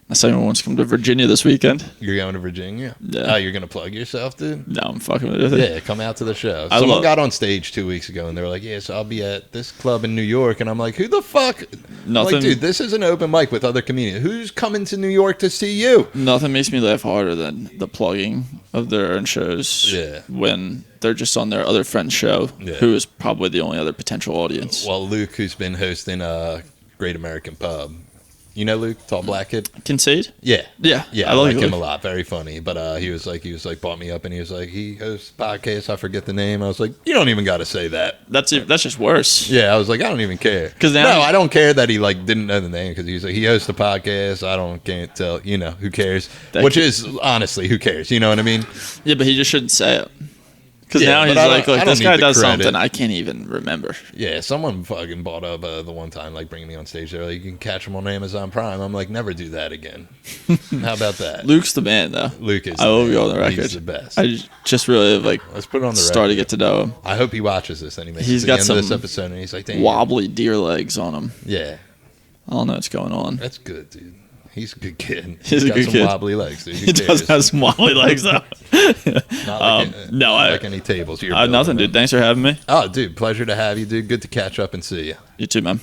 Unless anyone wants to come to Virginia this weekend. You're going to Virginia? Yeah. Oh, you're gonna plug yourself, dude? No, I'm fucking with it. Yeah, come out to the show. I Someone love- got on stage 2 weeks ago, and they were like, "Yeah, so I'll be at this club in New York," and I'm like, "Who the fuck?" I'm Nothing. like, dude, this is an open mic with other comedians. Who's coming to New York to see you? Nothing makes me laugh harder than the plugging of their own shows. Yeah. When they're just on their other friend's show, Yeah. who is probably the only other potential audience. Well, Luke, who's been hosting Great American Pub, you know Luke, tall black kid. Concede? Yeah, Yeah. yeah, I I like like him a Luke. lot. Very funny. But he was like bought me up, and he was like, he hosts a podcast. I forget the name. I was like, you don't even got to say that. That's just worse. Yeah, I was like, I don't even care. 'Cause now no, he- I don't care that he like didn't know the name because he was like, he hosts a podcast. Can't tell. You know, who cares? That Which kid- is honestly, who cares? You know what I mean? Yeah, but he just shouldn't say it. Because Yeah, now but he's I don't- like, I look, don't this need guy the does credit. something I can't even remember. Yeah, someone fucking bought up the one time like bringing me on stage. They're like, you can catch him on Amazon Prime. I'm like, never do that again. How about that? Luke's the man, though. Luke is. I will the go man. on the record. He's the best. I just really like Let's put it on the started to record. get to know him. I hope he watches this anyway. He's At got the end of this some episode, and he's like, "Damn, Wobbly deer legs on him. yeah, I don't know what's going on. that's good, dude. He's a good kid. He's a got good some kid. wobbly legs, dude. Who He does cares? have some wobbly legs, though. Not like, no, not I- like any tables. You're building, Nothing, man. dude. Thanks for having me. Oh, dude, pleasure to have you, dude. Good to catch up and see you. You too, man.